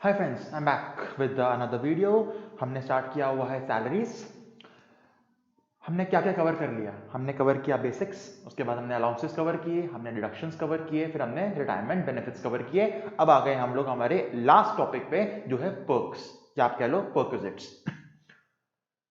Hi friends, I am back with another video. हमने start किया हुआ है सैलरीज। हमने क्या क्या कवर कर लिया? हमने कवर किया बेसिक्स, उसके बाद हमने अलाउंसेस कवर किए, हमने डिडक्शंस कवर किए, फिर हमने रिटायरमेंट बेनिफिट्स कवर किए। अब आ गए हम लोग हमारे लास्ट टॉपिक पे जो है पर्क्स, या आप कह लो पर्क्विजिट्स।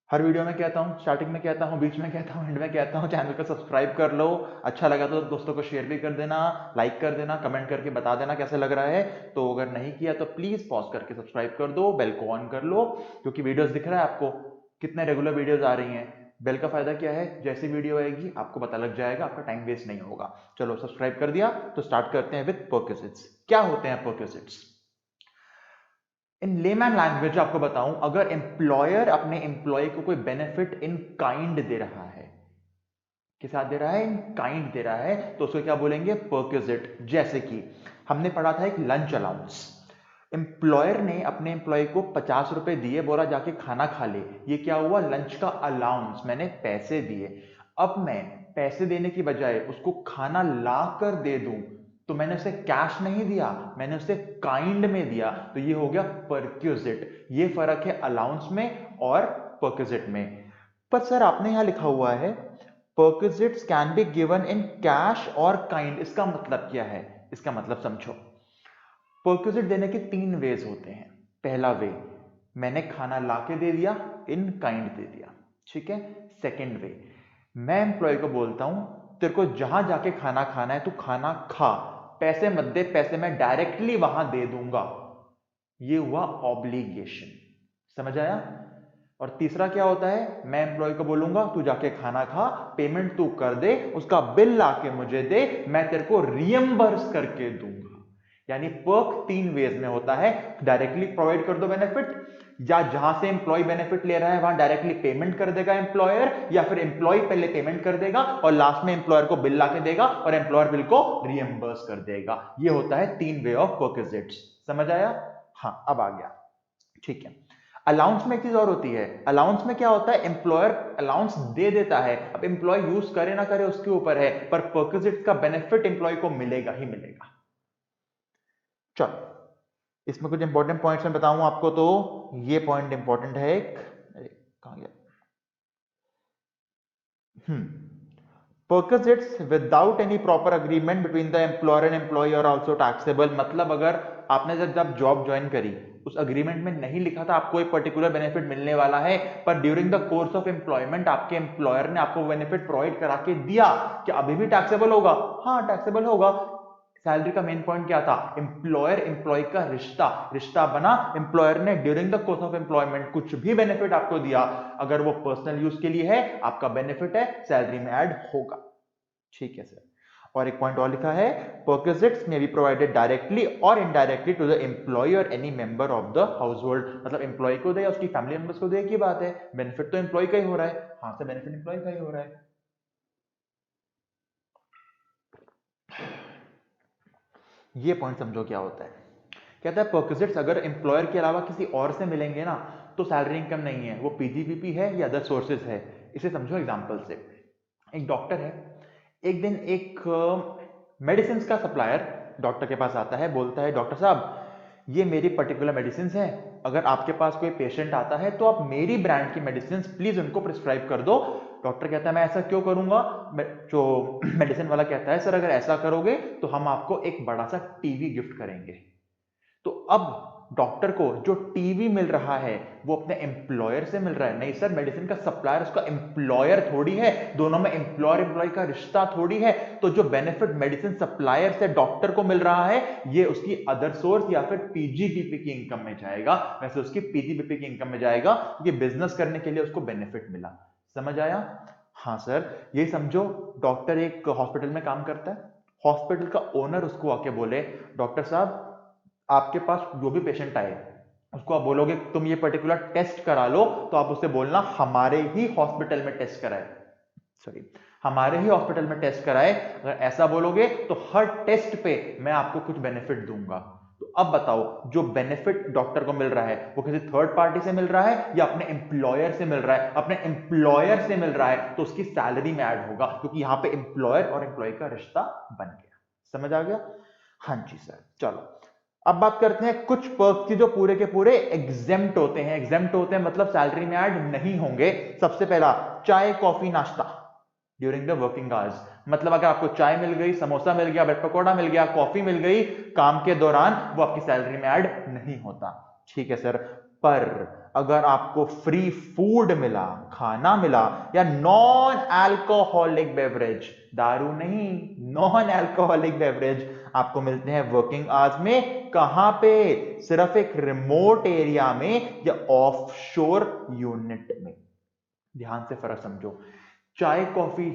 हर वीडियो में कहता हूँ, स्टार्टिंग में कहता हूँ, बीच में कहता हूँ, एंड में कहता हूँ, चैनल को सब्सक्राइब कर लो। अच्छा लगा तो दोस्तों को शेयर भी कर देना, लाइक कर देना, कमेंट करके बता देना कैसे लग रहा है। तो अगर नहीं किया तो प्लीज पॉज करके सब्सक्राइब कर दो, बेल को ऑन कर लो, क्योंकि वीडियोस दिख रहा है आपको कितने रेगुलर वीडियोस आ रही हैं। बेल का फायदा क्या है? जैसी वीडियो आएगी आपको पता लग जाएगा, आपका टाइम वेस्ट नहीं होगा। चलो सब्सक्राइब कर दिया तो स्टार्ट करते हैं विद परक्विजिट्स। क्या होते हैं परक्विजिट्स? इन लेमैन लैंग्वेज आपको बताऊं, अगर एम्प्लॉयर अपने एम्प्लॉय को कोई बेनिफिट इन काइंड दे रहा है, के साथ दे रहा है, इन काइंड दे रहा है, तो उसको क्या बोलेंगे? परक्विजिट। जैसे कि हमने पढ़ा था एक लंच अलाउंस। एम्प्लॉयर ने अपने एम्प्लॉय को 50 रुपए दिए, बोला जाके खाना खा ले। ये क्या हुआ? लंच का अलाउंस, मैंने पैसे दिए। अब मैं पैसे देने की बजाय उसको खाना ला कर दे दूं, तो मैंने उसे कैश नहीं दिया, मैंने उसे काइंड में दिया, तो ये हो गया परक्विजिट। ये फर्क है अलाउंस में और परक्विजिट में। पर सर आपने यहां लिखा हुआ है perquisites can be given in cash और काइंड, इसका मतलब क्या है? इसका मतलब समझो। परक्विजिट देने के तीन वेज होते हैं। पहला वे, मैंने खाना लाके दे दिया, इन काइंड दे दिया, ठीक है। सेकंड वे, मैं एम्प्लॉय को बोलता हूं तेरे को जहां जाके खाना खाना है तू खाना खा, पैसे मत दे, पैसे मैं डायरेक्टली वहां दे दूंगा। ये हुआ ऑब्लिगेशन। समझ आया? और तीसरा क्या होता है? मैं एम्प्लॉय को बोलूंगा तू जाके खाना खा, पेमेंट तू कर दे, उसका बिल लाके मुझे दे, मैं तेरे को रियम्बर्स करके दूंगा। यानी पर्क तीन वेज में होता है। डायरेक्टली प्रोवाइड कर दो बेनिफिट, या जहां से एम्प्लॉय बेनिफिट ले रहा है वहां डायरेक्टली पेमेंट कर देगा एम्प्लॉयर, या फिर एम्प्लॉय पहले पेमेंट कर देगा और लास्ट में एम्प्लॉयर को बिल लाके देगा और एम्प्लॉयर बिल को रियम्बर्स कर देगा। ये होता है तीन वे ऑफ परक्विजिट्स। समझ आया? हाँ, अब आ गया, ठीक है। अलाउंस में एक चीज और होती है। अलाउंस में क्या होता है? एम्प्लॉयर अलाउंस दे देता है, अब एम्प्लॉय यूज करे ना करे उसके ऊपर है, पर परक्विजिट का बेनिफिट एम्प्लॉय को मिलेगा ही मिलेगा। चलो इसमें कुछ इंपॉर्टेंट पॉइंट्स मैं बताऊं आपको, तो ये पॉइंट इंपॉर्टेंट है एक। अरे कहां गया? Perquisites without any proper agreement between the employer and employee are also taxable। मतलब अगर आपने जब जॉब ज्वाइन करी, उस अग्रीमेंट में नहीं लिखा था आपको एक पर्टिकुलर बेनिफिट मिलने वाला है, पर during the course of employment आपके एम्प्लॉयर ने आपको बेनिफिट प्रोवाइड करा के दिया, क्या अभी भी टैक्सेबल होगा? हाँ, टैक्सेबल होगा। सैलरी का मेन पॉइंट क्या था? एम्प्लॉयर एम्प्लॉय का रिश्ता, रिश्ता बना, एम्प्लॉयर ने during the course of employment कुछ भी बेनिफिट आपको दिया, अगर वो पर्सनल यूज के लिए है, आपका बेनिफिट है, सैलरी में ऐड होगा। ठीक है सर। और एक पॉइंट और लिखा है, perquisites may be provided directly और indirectly to the employee or any member of the household। मतलब एम्प्लॉय को दे या उसकी फैमिली मेंबर्स को दे की बात है, बेनिफिट तो एम्प्लॉय का ही हो रहा है। हाँ सर, बेनिफिट एम्प्लॉय का ही हो रहा है। ये पॉइंट समझो क्या होता है। कहता है perquisites अगर एम्प्लॉयर के अलावा किसी और से मिलेंगे ना, तो सैलरी इनकम नहीं है, वो पीजीपीपी है या अदर सोर्सेज है। इसे समझो एग्जांपल से। एक डॉक्टर है, एक दिन एक मेडिसिन का सप्लायर डॉक्टर के पास आता है, बोलता है डॉक्टर साहब ये मेरी पर्टिकुलर मेडिसिन है, अगर आपके पास कोई पेशेंट आता है तो आप मेरी ब्रांड की मेडिसिन प्लीज उनको प्रिस्क्राइब कर दो। डॉक्टर कहता है मैं ऐसा क्यों करूंगा? जो मेडिसिन वाला कहता है सर अगर ऐसा करोगे तो हम आपको एक बड़ा सा टीवी गिफ्ट करेंगे। तो अब डॉक्टर को जो टीवी मिल रहा है वो अपने एम्प्लॉयर से मिल रहा है, नहीं सर, मेडिसिन का सप्लायर उसका एम्प्लॉयर थोड़ी है, दोनों में एम्प्लॉयर एम्प्लॉय का रिश्ता थोड़ी है। तो जो बेनिफिट मेडिसिन सप्लायर से डॉक्टर को मिल रहा है, ये उसकी अदर सोर्स या फिर पीजीबीपी की इनकम में जाएगा। वैसे उसकी पीजीबीपी की इनकम में जाएगा, ये बिजनेस करने के लिए उसको बेनिफिट मिला। समझ आया? हाँ सर। ये समझो, डॉक्टर एक हॉस्पिटल में काम करता है, हॉस्पिटल का ओनर उसको आके बोले डॉक्टर साहब आपके पास जो भी पेशेंट आए उसको आप बोलोगे तुम ये पर्टिकुलर टेस्ट करा लो, तो आप उससे बोलना हमारे ही हॉस्पिटल में टेस्ट कराए, सॉरी हमारे ही हॉस्पिटल में टेस्ट कराए। अगर ऐसा बोलोगे तो हर टेस्ट पे मैं आपको कुछ बेनिफिट दूंगा। तो अब बताओ, जो बेनिफिट डॉक्टर को मिल रहा है वो किसी थर्ड पार्टी से मिल रहा है या अपने एम्प्लॉयर से मिल रहा है? अपने एम्प्लॉयर से मिल रहा है, तो उसकी सैलरी में ऐड होगा, क्योंकि यहां पे एम्प्लॉयर और एम्प्लॉय का रिश्ता बन गया। समझ आ गया? हाँ जी सर। चलो अब बात करते हैं कुछ पर्क्स की जो पूरे के पूरे एग्जेम्प्ट होते हैं। एग्जेम्प्ट होते हैं मतलब सैलरी में ऐड नहीं होंगे। सबसे पहला, चाय कॉफी नाश्ता ड्यूरिंग द वर्किंग आवर्स। मतलब अगर आपको चाय मिल गई, समोसा मिल गया, ब्रेड पकौड़ा मिल गया, कॉफी मिल गई काम के दौरान, वो आपकी सैलरी में ऐड नहीं होता। ठीक है सर, पर अगर आपको फ्री फूड मिला, खाना मिला, या नॉन अल्कोहलिक बेवरेज, दारू नहीं, नॉन अल्कोहलिक बेवरेज आपको मिलते हैं वर्किंग आवर्स में, कहां पे? सिर्फ एक रिमोट एरिया में या ऑफशोर यूनिट में। ध्यान से फर्क समझो। चाय कॉफी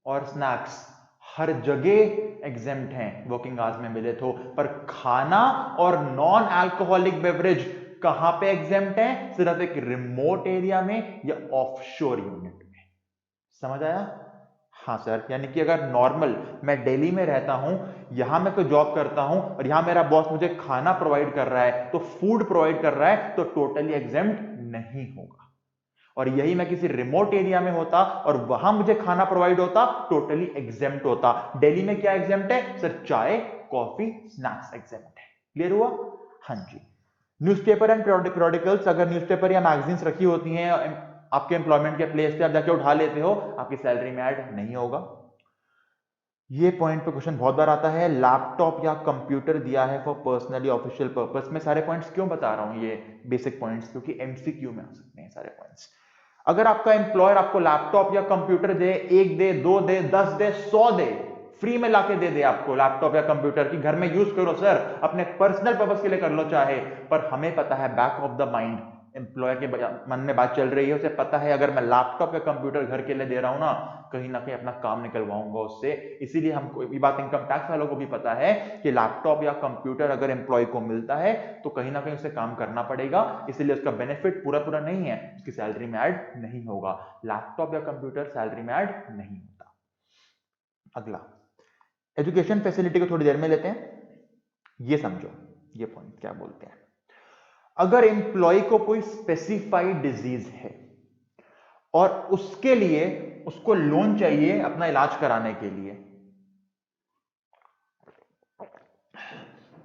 और स्नैक्स हर जगह एग्जेम्प्ट हैं वर्किंग आवर्स में मिले तो, पर खाना और नॉन अल्कोहलिक बेवरेज कहां पे एग्जेम्प्ट है? सिर्फ एक रिमोट एरिया में या ऑफशोर यूनिट में। समझ आया? हाँ सर, यानी कि अगर नॉर्मल मैं दिल्ली में रहता हूं, यहां मैं कोई जॉब करता हूं और यहां मेरा बॉस मुझे खाना प्रोवाइड कर रहा है, तो फूड प्रोवाइड कर रहा है, तो टोटली एग्जेम्प्ट नहीं होगा। और यही मैं किसी रिमोट एरिया में होता और वहां मुझे खाना प्रोवाइड होता, टोटली एग्जेम्प्ट होता। दिल्ली में क्या एग्जेम्प्ट है सर? चाय कॉफी स्नैक्स एग्जेम्प्ट है। क्लियर हुआ? हाँ जी। न्यूज़पेपर एंड periodicals, अगर न्यूज़पेपर या मैगजीन्स रखी होती हैं आपके एम्प्लॉयमेंट के प्लेस पे, आप जाके उठा लेते हो, आपकी सैलरी में ऐड नहीं होगा। ये पॉइंट पे क्वेश्चन बहुत बार आता है, लैपटॉप या कंप्यूटर दिया है फॉर पर्सनली ऑफिशियल पर्पस। मैं सारे पॉइंट्स क्यों बता रहा हूं, ये बेसिक पॉइंट्स, क्योंकि एमसीक्यू में आ सकते हैं सारे पॉइंट्स। अगर आपका एम्प्लॉयर आपको लैपटॉप या कंप्यूटर दे, एक दे, दो दे, 10 दे, 100 दे, फ्री में लाके दे दे आपको लैपटॉप या कंप्यूटर की घर में यूज करो सर, अपने पर्सनल पर्पस के लिए कर लो चाहे, पर हमें पता है back of the mind employer के मन में बात चल रही है, उसे पता है अगर मैं लैपटॉप या कंप्यूटर घर के लिए दे रहा हूं ना, कहीं ना कहीं अपना काम निकलवाऊंगा उससे। इसीलिए हमको ये बात इनकम टैक्स वालों को भी पता है कि लैपटॉप या कंप्यूटर अगर एम्प्लॉय को मिलता है तो कहीं ना कहीं उसे काम करना पड़ेगा, इसीलिए उसका बेनिफिट पूरा पूरा नहीं है, उसकी सैलरी में ऐड नहीं होगा। लैपटॉप या कंप्यूटर सैलरी में ऐड नहीं होता। अगला, एजुकेशन फैसिलिटी को थोड़ी देर में लेते हैं। ये समझो ये पॉइंट क्या बोलते हैं। अगर एम्प्लॉय को कोई स्पेसिफाइड डिजीज है और उसके लिए उसको लोन चाहिए अपना इलाज कराने के लिए,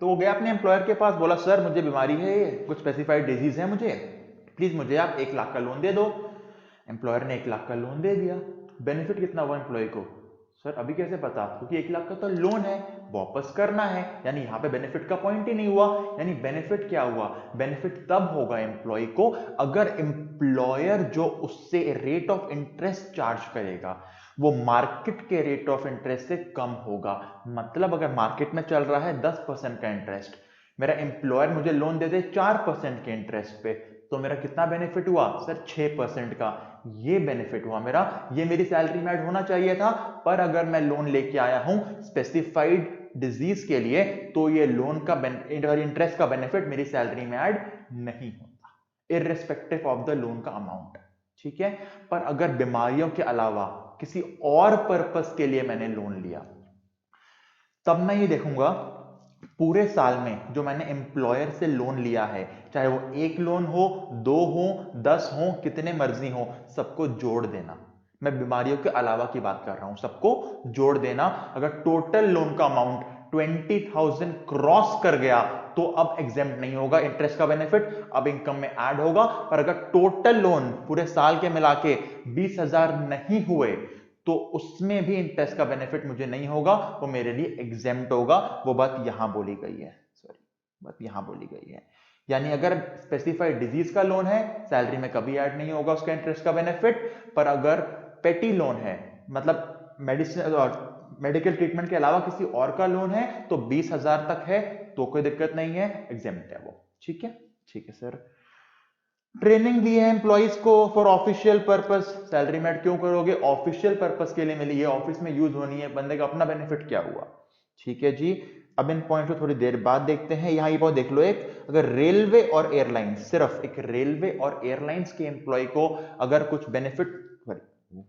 तो वो गया अपने एम्प्लॉयर के पास, बोला सर मुझे बीमारी है, कुछ स्पेसिफाइड डिजीज है मुझे, प्लीज मुझे आप 1 लाख का लोन दे दो। एम्प्लॉयर ने 1 लाख का लोन दे दिया। बेनिफिट कितना हुआ एम्प्लॉय को? सर अभी कैसे पता? क्योंकि 1 लाख का तो लोन है, वापस करना है, यानी यहां पे बेनिफिट का पॉइंट ही नहीं हुआ। यानी बेनिफिट क्या हुआ? बेनिफिट तब होगा एम्प्लॉय को अगर एम्प्लॉयर जो उससे रेट ऑफ इंटरेस्ट चार्ज करेगा वो मार्केट के रेट ऑफ इंटरेस्ट से कम होगा। मतलब अगर मार्केट में चल रहा है 10% का इंटरेस्ट, मेरा एम्प्लॉयर मुझे लोन दे दे 4% के इंटरेस्ट पे, तो मेरा कितना बेनिफिट हुआ सर? 6% का। ये बेनिफिट हुआ मेरा, ये मेरी सैलरी में ऐड होना चाहिए था। पर अगर मैं लोन लेके आया हूं स्पेसिफाइड डिजीज के लिए, तो ये लोन का इंटरेस्ट का बेनिफिट मेरी सैलरी में ऐड नहीं होता, इररिस्पेक्टिव ऑफ द लोन का अमाउंट। ठीक है? पर अगर बीमारियों के अलावा किसी और पर्पस के लिए मैंने लोन लिया, तब मैं ये देखूंगा पूरे साल में जो मैंने एम्प्लॉयर से लोन लिया है, चाहे वो 1 लोन हो, 2 हो, 10 हो, कितने मर्जी हो, सबको जोड़ देना। मैं बीमारियों के अलावा की बात कर रहा हूं, सबको जोड़ देना। अगर टोटल लोन का अमाउंट 20,000 क्रॉस कर गया तो अब एग्जेम्प्ट नहीं होगा इंटरेस्ट का बेनिफिट, अब इनकम में ऐड होगा। पर अगर टोटल लोन पूरे साल के मिला के 20,000 नहीं हुए तो उसमें भी इंटरेस्ट का बेनिफिट मुझे नहीं होगा, वो मेरे लिए एग्जेम्प्ट होगा। वो बात यहां बोली गई है, सॉरी बात यहां बोली गई है। यानी अगर स्पेसिफाइड डिजीज का लोन है, सैलरी में कभी ऐड नहीं होगा उसका इंटरेस्ट का बेनिफिट। पर अगर पेटी लोन है, मतलब मेडिसिन और मेडिकल ट्रीटमेंट के अलावा किसी और का लोन है, तो 20,000 तक है तो कोई दिक्कत नहीं है, एग्जेम्प्ट है वो। ठीक है? ठीक है सर। ट्रेनिंग दी है एम्प्लॉइज को फॉर ऑफिशियल पर्पस, सैलरी में क्यों करोगे? ऑफिशियल पर्पस के लिए मिली है, ऑफिस में यूज होनी है, बंदे का अपना बेनिफिट क्या हुआ? ठीक है जी। अब इन पॉइंट को थोड़ी देर बाद देखते हैं। यहां ये पॉइंट देख लो, एक अगर रेलवे और एयरलाइंस, सिर्फ एक रेलवे और एयरलाइंस के एम्प्लॉय को अगर कुछ बेनिफिट,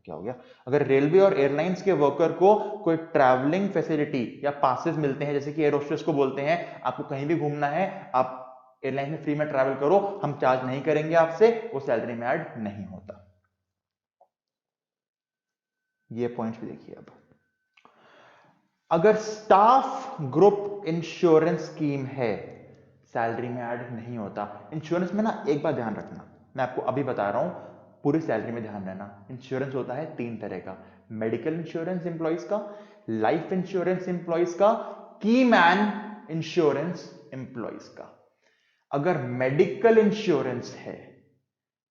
क्या हो गया, अगर रेलवे और एयरलाइंस के वर्कर को कोई ट्रैवलिंग फैसिलिटी या पासेस मिलते हैं, जैसे कि एयर होस्टेस को बोलते हैं आपको कहीं भी घूमना है, आप एयरलाइन में फ्री में ट्रैवल करो, हम चार्ज नहीं करेंगे आपसे, वो सैलरी में ऐड नहीं होता। ये पॉइंट्स भी देखिए। अब अगर स्टाफ ग्रुप इंश्योरेंस स्कीम है, सैलरी में ऐड नहीं होता। इंश्योरेंस में ना एक बात ध्यान रखना, मैं आपको अभी बता रहा हूं, पूरी सैलरी में ध्यान रहना। इंश्योरेंस होता है 3 तरह का, मेडिकल इंश्योरेंस एम्प्लॉइज का, लाइफ इंश्योरेंस एम्प्लॉइज का, की मैन इंश्योरेंस एम्प्लॉइज का। अगर मेडिकल इंश्योरेंस है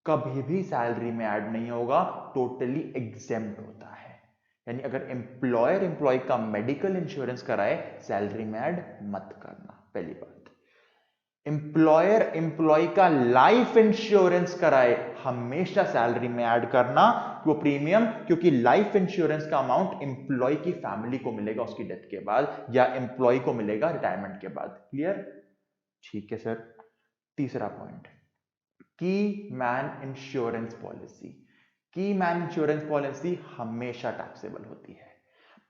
कभी भी सैलरी में ऐड नहीं होगा, टोटली एग्जेम्प्ट होता है। यानी अगर एम्प्लॉयर एम्प्लॉय का मेडिकल इंश्योरेंस कराए सैलरी में ऐड मत करना, पहली बात। एम्प्लॉयर एम्प्लॉय का लाइफ इंश्योरेंस कराए हमेशा सैलरी में ऐड करना वो प्रीमियम, क्योंकि लाइफ इंश्योरेंस का अमाउंट एम्प्लॉय की फैमिली को मिलेगा उसकी डेथ के बाद, या एम्प्लॉय को मिलेगा रिटायरमेंट के बाद। क्लियर? ठीक है सर। तीसरा पॉइंट, की मैन इंश्योरेंस पॉलिसी। की मैन इंश्योरेंस पॉलिसी हमेशा टैक्सेबल होती है,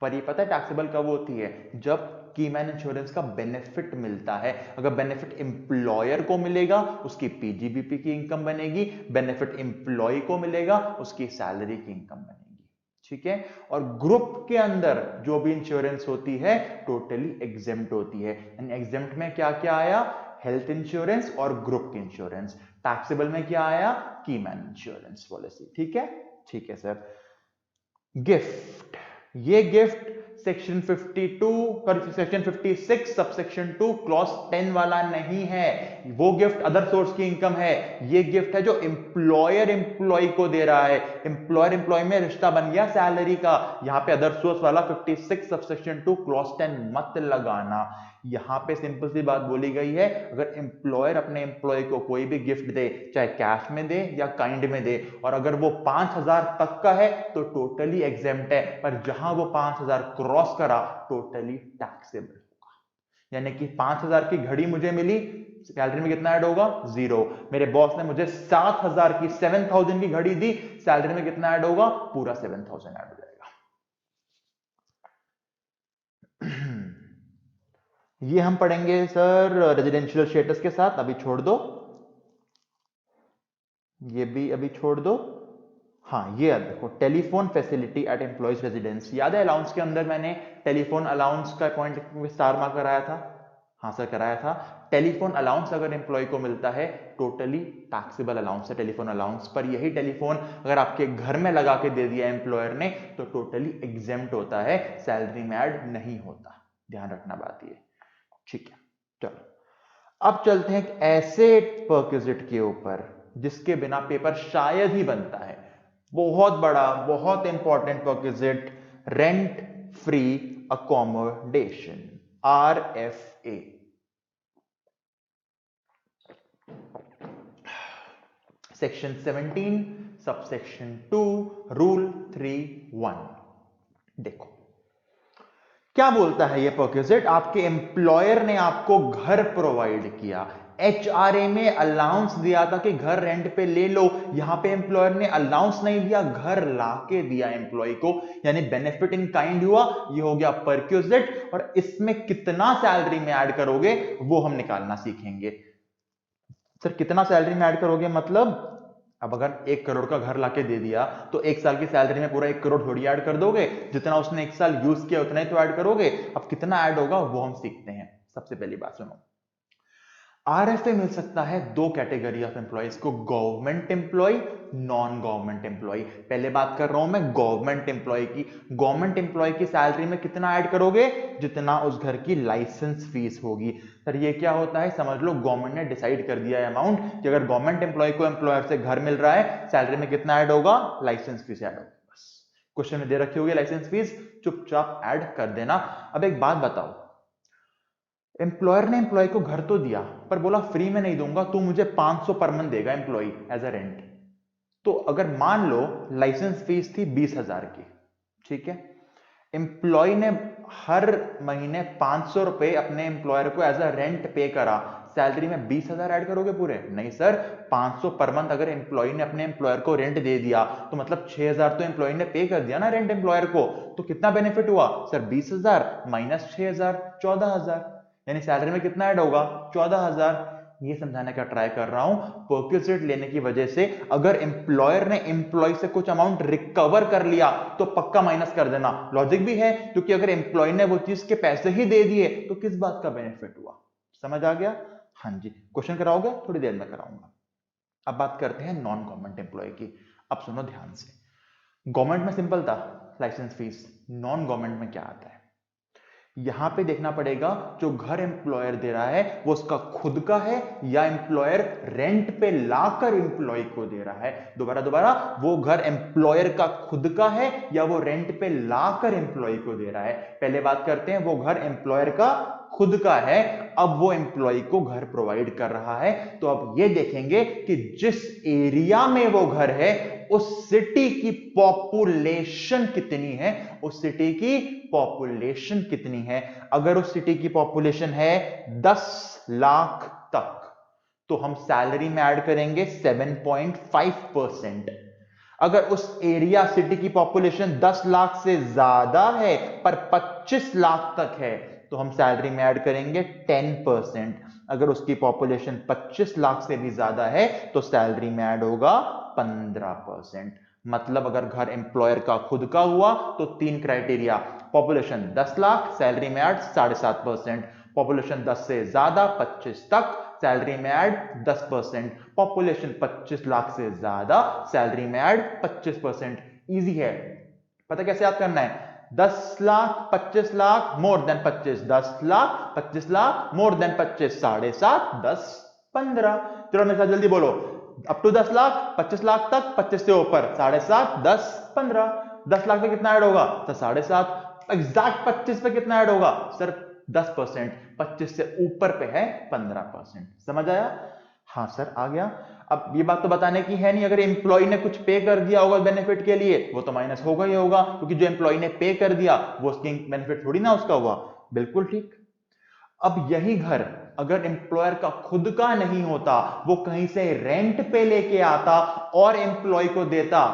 पर ये पता है टैक्सेबल कब होती है? जब की मैन इंश्योरेंस का बेनिफिट मिलता है। अगर बेनिफिट एम्प्लॉयर को मिलेगा उसकी पीजीबीपी की इनकम बनेगी, बेनिफिट एम्प्लॉय को मिलेगा उसकी सैलरी की इनकम बनेगी। ठीक है? और ग्रुप के अंदर जो भी इंश्योरेंस होती है टोटली एग्जेम्प्ट होती है। यानी एग्जेम्प्ट में क्या क्या आया? हेल्थ इंश्योरेंस और ग्रुप की इंश्योरेंस। टैक्सेबल में क्या आया? की मैन इंश्योरेंस पॉलिसी। ठीक है? ठीक है सर। गिफ्ट, ये गिफ्ट सेक्शन 52 पर सेक्शन 56 सबसेक्शन 2 क्लॉज 10 वाला नहीं है, वो गिफ्ट अदर सोर्स की इनकम है। ये गिफ्ट है जो एम्प्लॉयर एम्प्लॉय को दे रहा है, एम्प्लॉयर एम्प्लॉय में रिश्ता बन गया सैलरी का। यहां पे अदर सोर्स वाला 56 सबसेक्शन 2 क्लॉज 10 मत लगाना। यहां पे सिंपल सी बात बोली गई है, अगर एम्प्लॉयर अपने एम्प्लॉय को कोई भी गिफ्ट दे, चाहे कैश में दे या काइंड में दे, और अगर वो 5000 तक का है तो टोटली एग्जेम्प्ट है, पर जहां वो 5000 क्रॉस करा टोटली टैक्सेबल होगा। यानी कि 5000 की घड़ी मुझे मिली, सैलरी में कितना ऐड होगा? 0। मेरे बॉस ने मुझे 7000 की 7000 की घड़ी दी, सैलरी में कितना ऐड होगा? पूरा 7000 ऐड हो जाएगा। ये हम पढ़ेंगे सर रेजिडेंशियल स्टेटस के साथ, अभी छोड़ दो, ये भी अभी छोड़ दो। हाँ, ये देखो, telephone facility eight employees residence. याद है अलाउंस के अंदर मैंने टेलीफोन अलाउंस का पॉइंट स्टार मार्क कराया था? हाँ सर कराया था। टेलीफोन अलाउंस अगर एम्प्लॉय को मिलता है टोटली टैक्सेबल अलाउंस है टेलीफोन अलाउंस, पर यही टेलीफोन अगर आपके घर में लगा के दे दिया एम्प्लॉयर ने तो टोटली एग्जेम्प्ट होता है, सैलरी में ऐड नहीं होता। ध्यान रखना बात ये। ठीक है, चलो अब चलते हैं एक ऐसे परक्विजिट के ऊपर जिसके बिना पेपर शायद ही बनता है। बहुत बड़ा, बहुत important perquisite, rent free accommodation, RFA। Section 17 subsection 2 rule 3(1). देखो क्या बोलता है ये परक्विजिट, आपके एम्प्लॉयर ने आपको घर प्रोवाइड किया, HRA में अलाउंस दिया था कि घर रेंट पे ले लो, यहां पे एम्प्लॉयर ने अलाउंस नहीं दिया, घर लाके दिया एम्प्लॉय को, यानी बेनिफिट इन काइंड हुआ। ये हो गया परक्विजिट, और इसमें कितना सैलरी में ऐड करोगे वो हम निकालना सीखेंगे। सर कितना सैलरी में ऐड करोगे मतलब? अब अगर 1 करोड़ का घर लाके दे दिया तो 1 साल की सैलरी में पूरा 1 करोड़ थोड़ी ऐड कर दोगे, जितना उसने 1 साल यूज किया उतना ही तो ऐड करोगे। अब कितना ऐड होगा वो हम सीखते हैं। सबसे पहली बात सुनो, RFA मिल सकता है 2 कैटेगरी ऑफ एम्प्लॉइज को, government employee, non government employee. पहले बात कर रहा हूं मैं गवर्नमेंट एम्प्लॉय की। गवर्नमेंट एम्प्लॉय की सैलरी में कितना ऐड करोगे? जितना उस घर की लाइसेंस फीस होगी। सर ये क्या होता है? समझ लो गवर्नमेंट ने डिसाइड कर दिया है अमाउंट कि अगर गवर्नमेंट एम्प्लॉय को एम्प्लॉयर से घर मिल रहा है, सैलरी में कितना ऐड होगा? लाइसेंस फीस ऐड होगा। बस क्वेश्चन में दे रखी होगी लाइसेंस फीस, चुपचाप ऐड कर देना। अब एक बात बताओ, एम्प्लॉयर ने एम्प्लॉय को घर तो दिया पर बोला फ्री में नहीं दूंगा, तू मुझे 500 पर मंथ देगा एम्प्लॉय एज अ रेंट। तो अगर मान लो लाइसेंस फीस थी 20,000 की, ठीक है, एम्प्लॉय ने हर महीने 500 रुपए अपने एम्प्लॉयर को एज अ रेंट पे करा, सैलरी में 20,000 ऐड करोगे पूरे? नहीं सर, 500 पर मंथ अगर एम्प्लॉय ने अपने एम्प्लॉयर को रेंट दे दिया तो मतलब 6,000 तो एम्प्लॉय ने पे कर दिया ना रेंट एम्प्लॉयर को, तो कितना बेनिफिट हुआ सर? 20,000 माइनस 6,000, 14,000, यानी सैलरी में कितना ऐड होगा? 14,000। ये समझाने का ट्राई कर रहा हूं, परक्विजिट लेने की वजह से अगर एम्प्लॉयर ने एम्प्लॉय से कुछ अमाउंट रिकवर कर लिया तो पक्का माइनस कर देना। लॉजिक भी है, क्योंकि अगर एम्प्लॉय ने वो चीज के पैसे ही दे दिए तो किस बात का बेनिफिट हुआ? समझ आ गया? हाँ जी, क्वेश्चन कराओगे? थोड़ी देर में कराऊंगा। अब बात करते हैं नॉन गवर्नमेंट एम्प्लॉय की। अब सुनो ध्यान से। गवर्नमेंट में सिंपल था, लाइसेंस फीस। नॉन गवर्नमेंट में क्या आता है? यहां पे देखना पड़ेगा जो घर एम्प्लॉयर दे रहा है वो उसका खुद का है या एम्प्लॉयर रेंट पे लाकर एम्प्लॉय को दे रहा है। दोबारा दोबारा, वो घर एम्प्लॉयर का खुद का है या वो रेंट पे लाकर एम्प्लॉय को दे रहा है। पहले बात करते हैं, वो घर एम्प्लॉयर का खुद का है, अब वो एम्प्लॉय को घर प्रोवाइड कर रहा है। तो अब ये देखेंगे कि जिस एरिया में वो घर है उस सिटी की पॉपुलेशन कितनी है, उस सिटी की पॉपुलेशन कितनी है। अगर उस सिटी की पॉपुलेशन है 10 लाख तक तो हम सैलरी में ऐड करेंगे 7.5%। अगर उस एरिया सिटी की पॉपुलेशन 10 लाख से ज्यादा है पर 25 लाख तक है तो हम सैलरी में ऐड करेंगे 10%। अगर उसकी पॉपुलेशन 25 लाख से भी ज्यादा है तो सैलरी में ऐड होगा 15%। मतलब अगर घर एम्प्लॉयर का खुद का हुआ तो 3 क्राइटेरिया, पॉपुलेशन 10 लाख, सैलरी में ऐड 7.5%, पॉपुलेशन 10 से ज्यादा 25 तक, सैलरी में ऐड 10%, पॉपुलेशन 25 लाख से ज्यादा, सैलरी में ऐड 25%। इजी है, पता कैसे याद करना है? 10 lakh 25 lakh more than 25, 10 lakh 25 lakh more than 25, 7.5, 10, 15। चलो मेरे साथ जल्दी बोलो, अप टू 10 लाख, 25 लाख तक, 25 से ऊपर 7.5, 10, 15। 10 लाख पे कितना ऐड होगा? तो 7.5। एग्जैक्ट 25 पे कितना ऐड होगा? सर 10%। 25 से ऊपर पे है 15%। समझ आया? हाँ सर आ गया। अब ये बात तो बताने की है नहीं, अगर एम्प्लॉय ने कुछ पे कर दिया होगा बेनिफिट के लिए वो तो माइनस होगा ही होगा, क्योंकि जो एम्प्लॉय ने पे कर दिया वो उसकी बेनिफिट थोड़ी ना उसका हुआ। बिल्कुल ठीक। अब यही घर अगर एम्प्लॉयर का खुद का नहीं होता, वो कहीं से रेंट पे लेके आता और एम्प्लॉय को देता,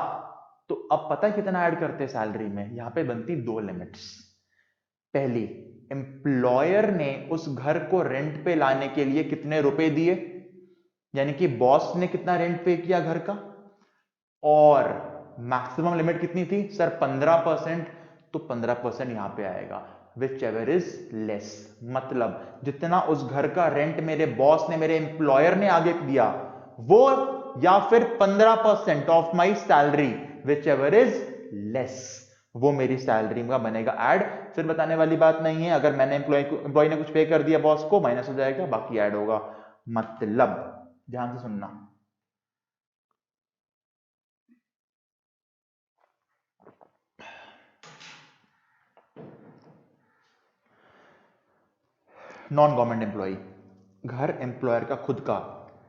तो अब पता है कितना ऐड करते सैलरी में? यहां पे बनती 2 लिमिट्स। पहली, एम्प्लॉयर ने उस घर को रेंट पे लाने के लिए कितने रुपए दिए, यानी कि बॉस ने कितना रेंट पे किया घर का, और मैक्सिमम लिमिट कितनी थी सर? 15%। तो 15% यहां पे आएगा, विच एवर इज लेस। मतलब जितना उस घर का रेंट मेरे बॉस ने, मेरे एम्प्लॉयर ने आगे दिया वो, या फिर 15% of my salary, which ever is less, वो मेरी सैलरी का बनेगा ऐड। फिर बताने वाली बात नहीं है, अगर मैंने एम्प्लॉय ने कुछ पे कर दिया बॉस को, माइनस हो जाएगा, बाकी ऐड होगा। मतलब ध्यान से सुनना, नॉन गवर्नमेंट एम्प्लॉय, घर एम्प्लॉयर का खुद का,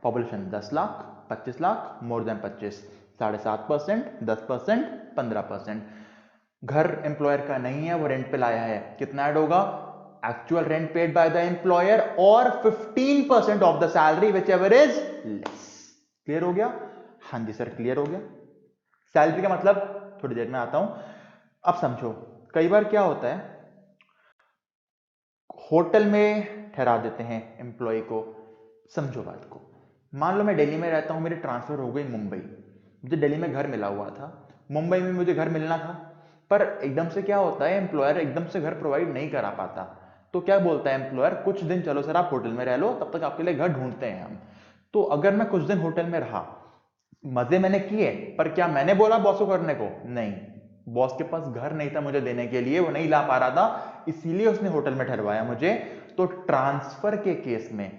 population 10 lakh 25 lakh more than 25, 7.5%, 10%, 15%। घर एम्प्लॉयर का नहीं है, वो रेंट पे लाया है, कितना ऐड होगा? Actual rent paid by the employer और 15% of the salary which ever is less. Clear हो गया? हाँ जी सर क्लियर हो गया। सैलरी का मतलब थोड़ी देर में आता हूं। अब समझो, कई बार क्या होता है, होटल में ठहरा देते हैं एम्प्लॉय को। समझो बात को, मान लो मैं दिल्ली में रहता हूं, मेरी ट्रांसफर हो गई मुंबई, मुझे दिल्ली में घर मिला हुआ था, मुंबई में मुझे घर मिलना था, पर एकदम से क्या होता है, एम्प्लॉयर एकदम से घर प्रोवाइड नहीं करा पाता। तो क्या बोलता है एम्प्लॉयर, कुछ दिन चलो सर आप होटल में रह लो, तब तक आपके लिए घर ढूंढते हैं हम। तो अगर मैं कुछ दिन होटल में रहा, मजे मैंने किए, पर क्या मैंने बोला बॉस को करने को? नहीं, बॉस के पास घर नहीं था मुझे देने के लिए, वो नहीं ला पा रहा था, इसीलिए उसने होटल में ठहरवाया मुझे। तो ट्रांसफर के केस में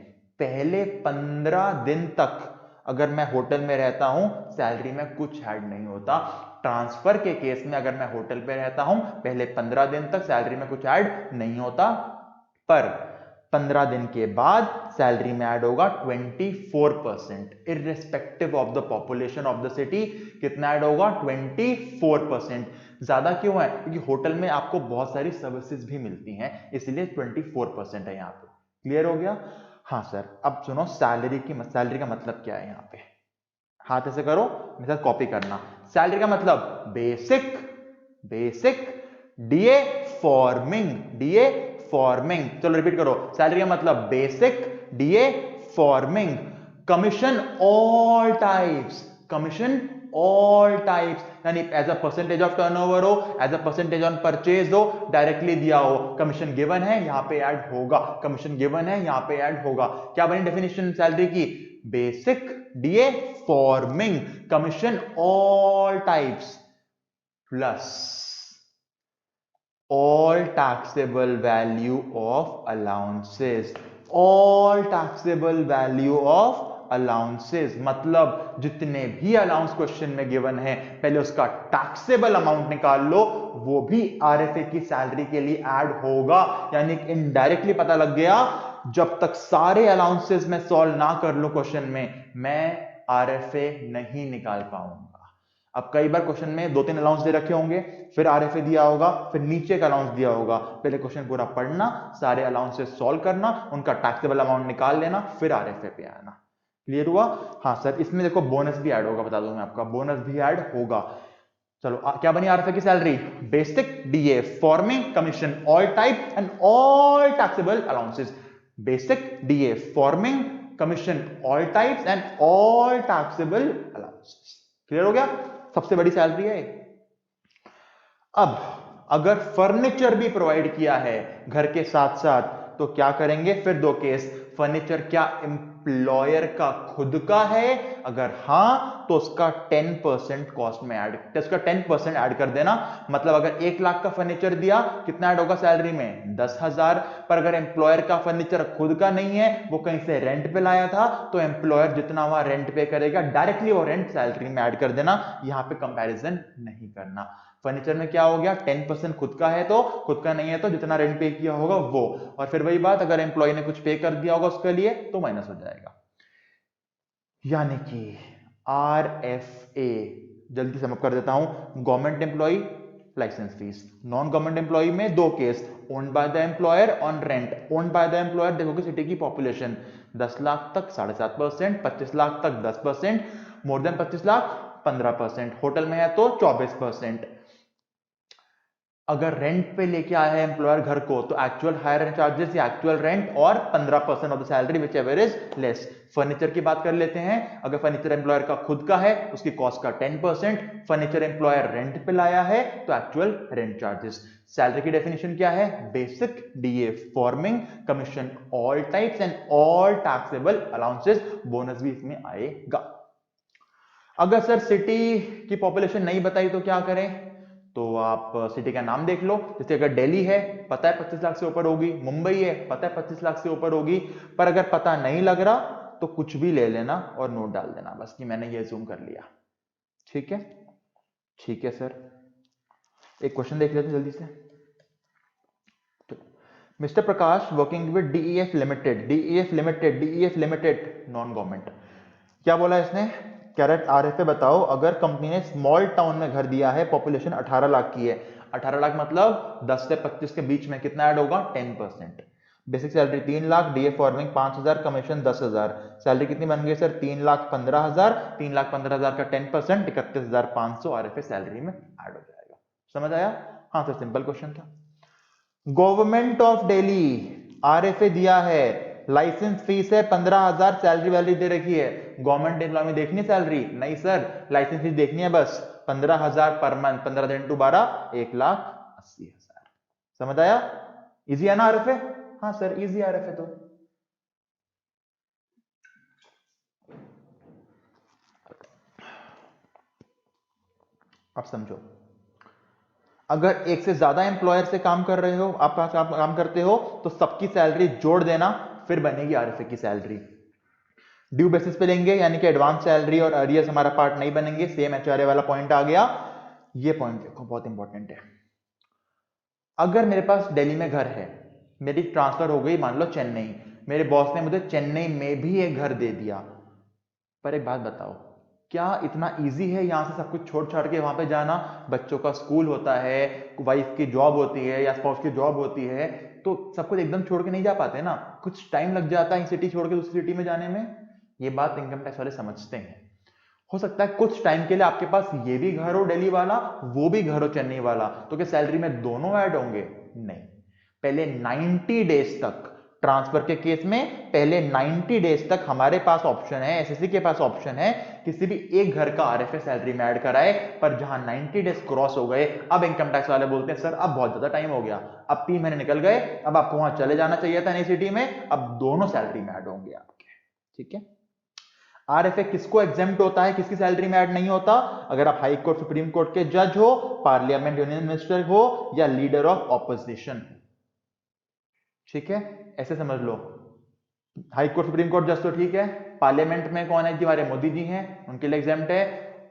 पहले 15 दिन तक अगर मैं होटल में रहता हूं, सैलरी में कुछ ऐड नहीं होता। ट्रांसफर के केस में अगर मैं होटल पे रहता हूं, पहले 15 दिन तक सैलरी में कुछ ऐड नहीं होता, पर 15 दिन के बाद सैलरी में ऐड होगा 24%, irrespective of the population of the city. कितना ऐड होगा? 24%। ज्यादा क्यों है? क्योंकि होटल में आपको बहुत सारी सर्विसेज भी मिलती हैं, इसलिए 24% है यहां पे। क्लियर हो गया? हाँ सर। अब सुनो, सैलरी का मतलब क्या है यहां पे? हाथ ऐसे करो, मेरे साथ कॉपी करना। सैलरी का मतलब बेसिक डीए फॉर्मिंग। चलो रिपीट करो, सैलरी का मतलब basic DA forming, commission all all types, यानी as a percentage of turnover हो, as a percentage on purchase हो, डायरेक्टली दिया हो, कमीशन गिवन है यहां पे ऐड होगा, कमीशन गिवन है यहां पे ऐड होगा। क्या बनी डेफिनेशन सैलरी की? Basic DA forming commission all types plus all taxable value of allowances, all taxable value of allowances मतलब जितने भी अलाउंस क्वेश्चन में गिवन है पहले उसका टैक्सेबल अमाउंट निकाल लो, वो भी आरएफए की सैलरी के लिए ऐड होगा। यानी इनडायरेक्टली पता लग गया, जब तक सारे अलाउंसेस में सॉल्व ना कर लो क्वेश्चन में, मैं आरएफए नहीं निकाल पाऊंगा। अब कई बार क्वेश्चन में 2-3 अलाउंस दे रखे होंगे, फिर आरएफए दिया होगा, फिर नीचे का अलाउंस दिया होगा, पहले क्वेश्चन पूरा पढ़ना, सारे अलाउंसेस सॉल्व करना, उनका टैक्सेबल अमाउंट निकाल लेना, फिर आरएफए पे आना। क्लियर हुआ? हाँ सर, इसमें देखो बोनस भी ऐड होगा, बता दूं मैं आपका, बोनस भी ऐड होगा। चलो क्या बनी आरएफए की salary? Basic DA forming commission all type and all taxable allowances. Basic DA forming commission all types and all taxable allowances. Clear हो गया? सबसे बड़ी सैलरी है। अब अगर फर्नीचर भी प्रोवाइड किया है घर के साथ साथ, तो क्या करेंगे? फिर दो केस, फर्नीचर क्या एम्प्लॉयर का खुद का है? अगर हां तो उसका 10% कॉस्ट में ऐड, उसका 10% ऐड कर देना। मतलब अगर 1 लाख का फर्नीचर दिया, कितना ऐड होगा सैलरी में? 10,000। पर अगर एम्प्लॉयर का फर्नीचर खुद का नहीं है, वो कहीं से रेंट पे लाया था, तो एम्प्लॉयर जितना वहां रेंट पे करेगा डायरेक्टली वो रेंट सैलरी में ऐड कर देना, यहां पे कंपैरिजन नहीं करना। फर्नीचर में क्या हो गया? 10% खुद का है तो, खुद का नहीं है तो जितना रेंट पे किया होगा वो, और फिर वही बात, अगर एम्प्लॉय ने कुछ पे कर दिया होगा उसके लिए तो माइनस हो जाएगा। यानी कि आरएफए, जल्दी समझ कर देता हूं, government employee licence fees, non government employee में दो केस, owned by the employer on rent. Owned by the employer देखोगे सिटी की पॉपुलेशन 10 लाख तक 7.5%, 25 लाख तक 10%, मोर देन 25 लाख 15%, होटल में है तो 24%। अगर रेंट पे लेके आया है एम्प्लॉयर घर को, तो एक्चुअल हायर रेंट चार्जेस या एक्चुअल रेंट और 15% of the salary which ever is less. Furniture की बात कर लेते हैं, अगर फर्नीचर एम्प्लॉयर का खुद का है, उसकी कॉस्ट का 10%, फर्नीचर एम्प्लॉयर रेंट पे लाया है तो एक्चुअल रेंट चार्जेस। सैलरी की डेफिनेशन क्या है? Basic DA forming commission all types and all taxable allowances, bonus भी इसमें आएगा। अगर सर सिटी की पॉपुलेशन नहीं बताई तो क्या करें? तो आप सिटी का नाम देख लो, जैसे अगर दिल्ली है पता है 25 लाख से ऊपर होगी, मुंबई है पता है 25 लाख से ऊपर होगी, पर अगर पता नहीं लग रहा तो कुछ भी ले लेना और नोट डाल देना बस कि मैंने ये जूम कर लिया। ठीक है? ठीक है सर, एक क्वेश्चन देख लेते हैं जल्दी से। Mister Prakash working with DEF limited, DEF limited, DEF limited non government. क्या बोला इसने? कैरेट आरएफए बताओ, अगर कंपनी ने स्मॉल टाउन में घर दिया है, पॉपुलेशन 18 लाख की है, 18 लाख मतलब 10 से 25 के बीच में, कितना ऐड होगा? 10%। Basic salary 3 lakh, DA forming 5,000, commission 10,000, salary कितनी बन गई सर? 3,15,000, 3,15,000 का 10%, 31,500 आरएफए सैलरी में ऐड हो जाएगा। समझ आया? हाँ सर, सिंपल क्वेश्चन था। गवर्नमेंट ऑफ दिल्ली आरएफए दिया है, लाइसेंस फीस है 15,000, सैलरी वैलरी दे रखी है। गवर्नमेंट एम्प्लॉय में देखनी सैलरी? नहीं सर, लाइसेंस फीस देखनी है बस, 15,000 पर मंथ, 15 दिन टू 12, 1,80,000। समझ आया? इजी है ना आरएफए? हाँ सर इजी आरएफए। तो अब समझो, अगर एक से ज्यादा एम्प्लॉयर से काम कर रहे हो, आप काम करते हो, तो सबकी सैलरी जोड़ देना, फिर बनेगी आरएफए की सैलरी। ड्यू बेसिस पे लेंगे, यानी कि एडवांस सैलरी और अरियर्स हमारा पार्ट नहीं बनेंगे, सेम एचआरए वाला पॉइंट आ गया। ये पॉइंट देखो बहुत इंपॉर्टेंट है। अगर मेरे पास दिल्ली में घर है, मेरी ट्रांसफर हो गई मान लो चेन्नई, मेरे बॉस ने मुझे चेन्नई में भी एक घर दे दिया, पर एक बात बताओ, क्या इतना इजी है यहां से सब कुछ छोड़ छाड़ के वहां पे जाना? बच्चों का स्कूल होता है, वाइफ की जॉब होती है या स्पाउस की जॉब होती है, तो सब कुछ एकदम छोड़ के नहीं जा पाते ना, कुछ टाइम लग जाता है सिटी छोड़ के दूसरी सिटी में जाने में। ये बात इनकम टैक्स वाले समझते हैं। हो सकता है कुछ टाइम के लिए आपके पास ये भी घर हो दिल्ली वाला, वो भी घर हो चेन्नई वाला, तो क्या सैलरी में दोनों ऐड होंगे? नहीं, पहले 90 डेज तक ट्रांसफर के केस में पहले 90 डेज तक हमारे पास ऑप्शन है, एसएससी के पास ऑप्शन है किसी भी एक घर का आरएफए सैलरी में ऐड कराए, पर जहां 90 डेज क्रॉस हो गए अब इनकम टैक्स वाले बोलते हैं सर अब बहुत ज्यादा टाइम हो गया, अब 3 महीने निकल गए, अब आपको वहां चले जाना चाहिए था नई सिटी में, अब दोनों सैलरी में ऐड होंगे आपके। ठीक है, आरएफए किसको एग्जेम्प्ट होता है, किसकी सैलरी में ऐड नहीं होता? अगर आप हाई कोर्ट सुप्रीम कोर्ट के जज हो, पार्लियामेंट यूनियन मिनिस्टर हो या लीडर ऑफ ऑपोजिशन। ठीक है, ऐसे समझ लो, हाई कोर्ट सुप्रीम कोर्ट जज तो ठीक है, पार्लियामेंट में कौन है जी, हमारे मोदी जी हैं, उनके लिए एग्जेम्प्ट है।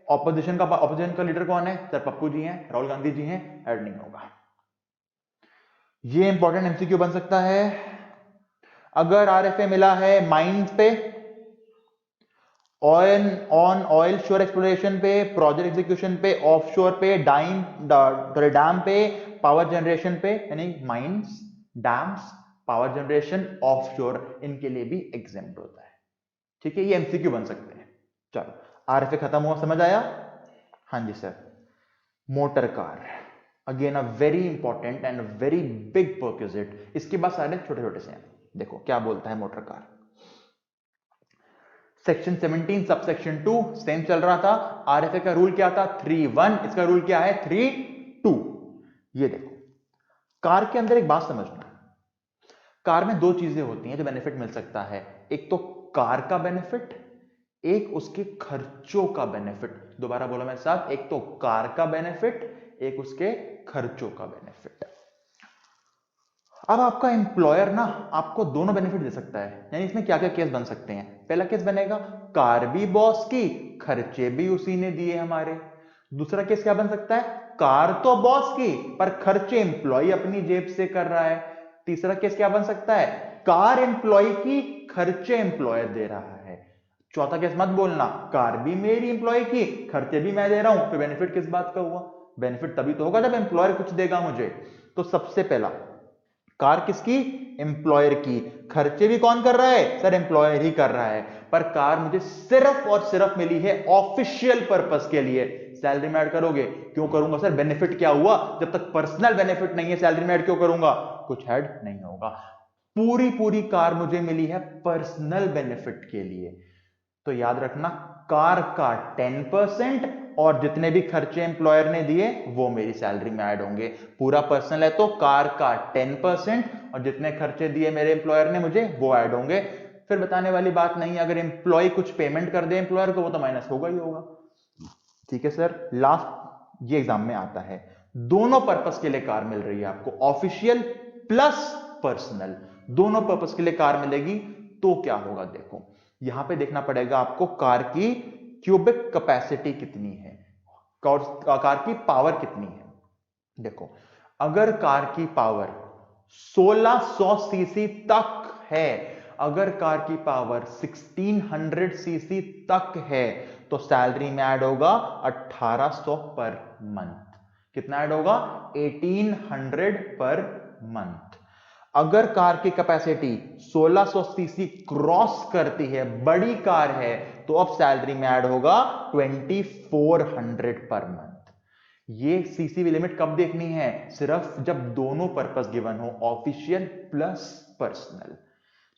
ऑपोजिशन का लीडर कौन है? सर पप्पू जी हैं, राहुल गांधी जी हैं, ऐड नहीं होगा। ये इंपॉर्टेंट एमसीक्यू बन सकता है। अगर आरएफए मिला है माइंस पे, ऑयल श्योर एक्सप्लोरेशन पे, प्रोजेक्ट एग्जीक्यूशन पे, ऑफशोर पे, डैम पे, पावर जनरेशन पे, यानी mines, dams, power generation, offshore, इनके लिए भी एग्जेम्प्ट होता है। ठीक है, ये एमसीक्यू बन सकते हैं। चलो, आरएफए खत्म हुआ, समझ आया? हाँ जी sir. Motor car, again a very important and very big perquisite. इसके बाद सारे छोटे छोटे से हैं। देखो क्या बोलता है motor car. Section 17 subsection 2 same चल रहा था। आरएफए का रूल क्या था? 3(1). इसका रूल क्या है? 3(2). ये देखो, कार के अंदर एक बात समझना, कार में दो चीजें होती हैं जो बेनिफिट मिल सकता है। एक तो कार का बेनिफिट, एक उसके खर्चों का बेनिफिट। दोबारा बोलो मेरे साथ, एक तो कार का बेनिफिट, एक उसके खर्चों का बेनिफिट। अब आपका एम्प्लॉयर ना आपको दोनों बेनिफिट दे सकता है। यानी इसमें क्या क्या केस बन सकते हैं? पहला केस बनेगा कार भी बॉस की, खर्चे भी उसी ने दिए हमारे। दूसरा केस क्या बन सकता है? कार तो बॉस की पर खर्चे एम्प्लॉय अपनी जेब से कर रहा है। तीसरा केस क्या बन सकता है? कार एम्प्लॉय की, खर्चे एम्प्लॉयर दे रहा है। चौथा केस मत बोलना, कार भी मेरी एम्प्लॉय की, खर्चे भी मैं दे रहा हूं, तो बेनिफिट किस बात का हुआ? बेनिफिट तभी तो होगा जब एम्प्लॉयर कुछ देगा मुझे। तो सबसे पहला, कार किसकी? एम्प्लॉयर की। खर्चे भी कौन कर रहा है? सर एम्प्लॉयर ही कर रहा है। पर कार मुझे सिर्फ और सिर्फ मिली है ऑफिशियल पर्पस के लिए। सैलरी में ऐड करोगे? क्यों करूंगा सर, बेनिफिट क्या हुआ? जब तक पर्सनल बेनिफिट नहीं है सैलरी में ऐड क्यों करूंगा? कुछ ऐड नहीं होगा। पूरी कार मुझे मिली है पर्सनल बेनिफिट के लिए। तो याद रखना, कार का 10% और जितने भी खर्चे एम्प्लॉयर ने दिए वो मेरी सैलरी में ऐड होंगे। पूरा पर्सनल है तो कार का 10% और जितने खर्चे दिए मेरे एम्प्लॉयर ने मुझे वो ऐड होंगे। फिर बताने वाली बात नहीं, अगर एम्प्लॉय कुछ पेमेंट कर दे एम्प्लॉयर को, वो तो माइनस होगा ही होगा। ठीक है सर। लास्ट ये एग्जाम में आता है, दोनों पर्पस के लिए कार मिल रही है आपको, ऑफिशियल प्लस पर्सनल, दोनों पर्पस के लिए कार मिलेगी। तो क्या होगा? देखो यहां पे देखना पड़ेगा आपको कार की क्यूबिक कैपेसिटी कितनी है, कार की पावर कितनी है। देखो, अगर कार की पावर 1600 सीसी तक है, अगर कार की पावर 1600 सीसी तक है, तो सैलरी में ऐड होगा 1800 पर मंथ। कितना ऐड होगा? 1800 पर मंथ। अगर कार की कैपेसिटी 1600 सीसी क्रॉस करती है, बड़ी कार है, तो अब सैलरी में ऐड होगा 2400 पर मंथ। ये सीसी लिमिट कब देखनी है? सिर्फ जब दोनों पर्पस गिवन हो, ऑफिशियल प्लस पर्सनल।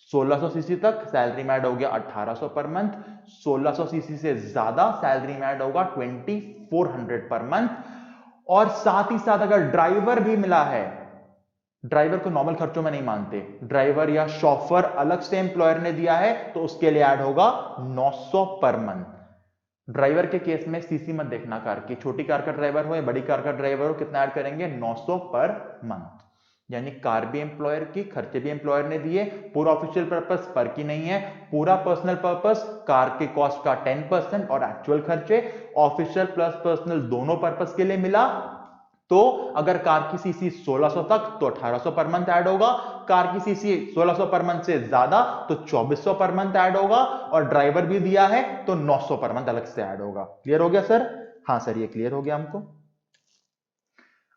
1600 सीसी तक सैलरी में ऐड हो गया 1800 पर मंथ, 1600 सीसी से ज्यादा सैलरी में ऐड होगा 2400 पर मंथ। और साथ ही साथ अगर ड्राइवर भी मिला है, ड्राइवर को नॉर्मल खर्चों में नहीं मानते, ड्राइवर या शॉफर अलग से एम्प्लॉयर ने दिया है तो उसके लिए ऐड होगा 900 पर मंथ। ड्राइवर के केस में सीसी मत देखना कार की, छोटी कार का ड्राइवर हो या बड़ी कार का ड्राइवर हो, कितना ऐड करेंगे? 900 पर मंथ। यानी कार भी एम्प्लॉयर की, खर्चे भी एम्प्लॉयर ने दिए, पूरा ऑफिशियल पर्पस पर की नहीं है, पूरा पर्सनल पर्पस कार के कॉस्ट का 10% और एक्चुअल खर्चे ऑफिशियल प्लस पर्सनल दोनों पर्पस के लिए मिला। तो अगर कार की सीसी 1600 तक तो 1800 पर मंथ ऐड होगा, कार की सीसी 1600 पर मंथ से ज्यादा तो 2400 पर मंथ ऐड होगा, और ड्राइवर भी दिया है तो 900 पर मंथ अलग से ऐड होगा। क्लियर हो गया सर? हाँ सर, ये क्लियर हो गया हमको।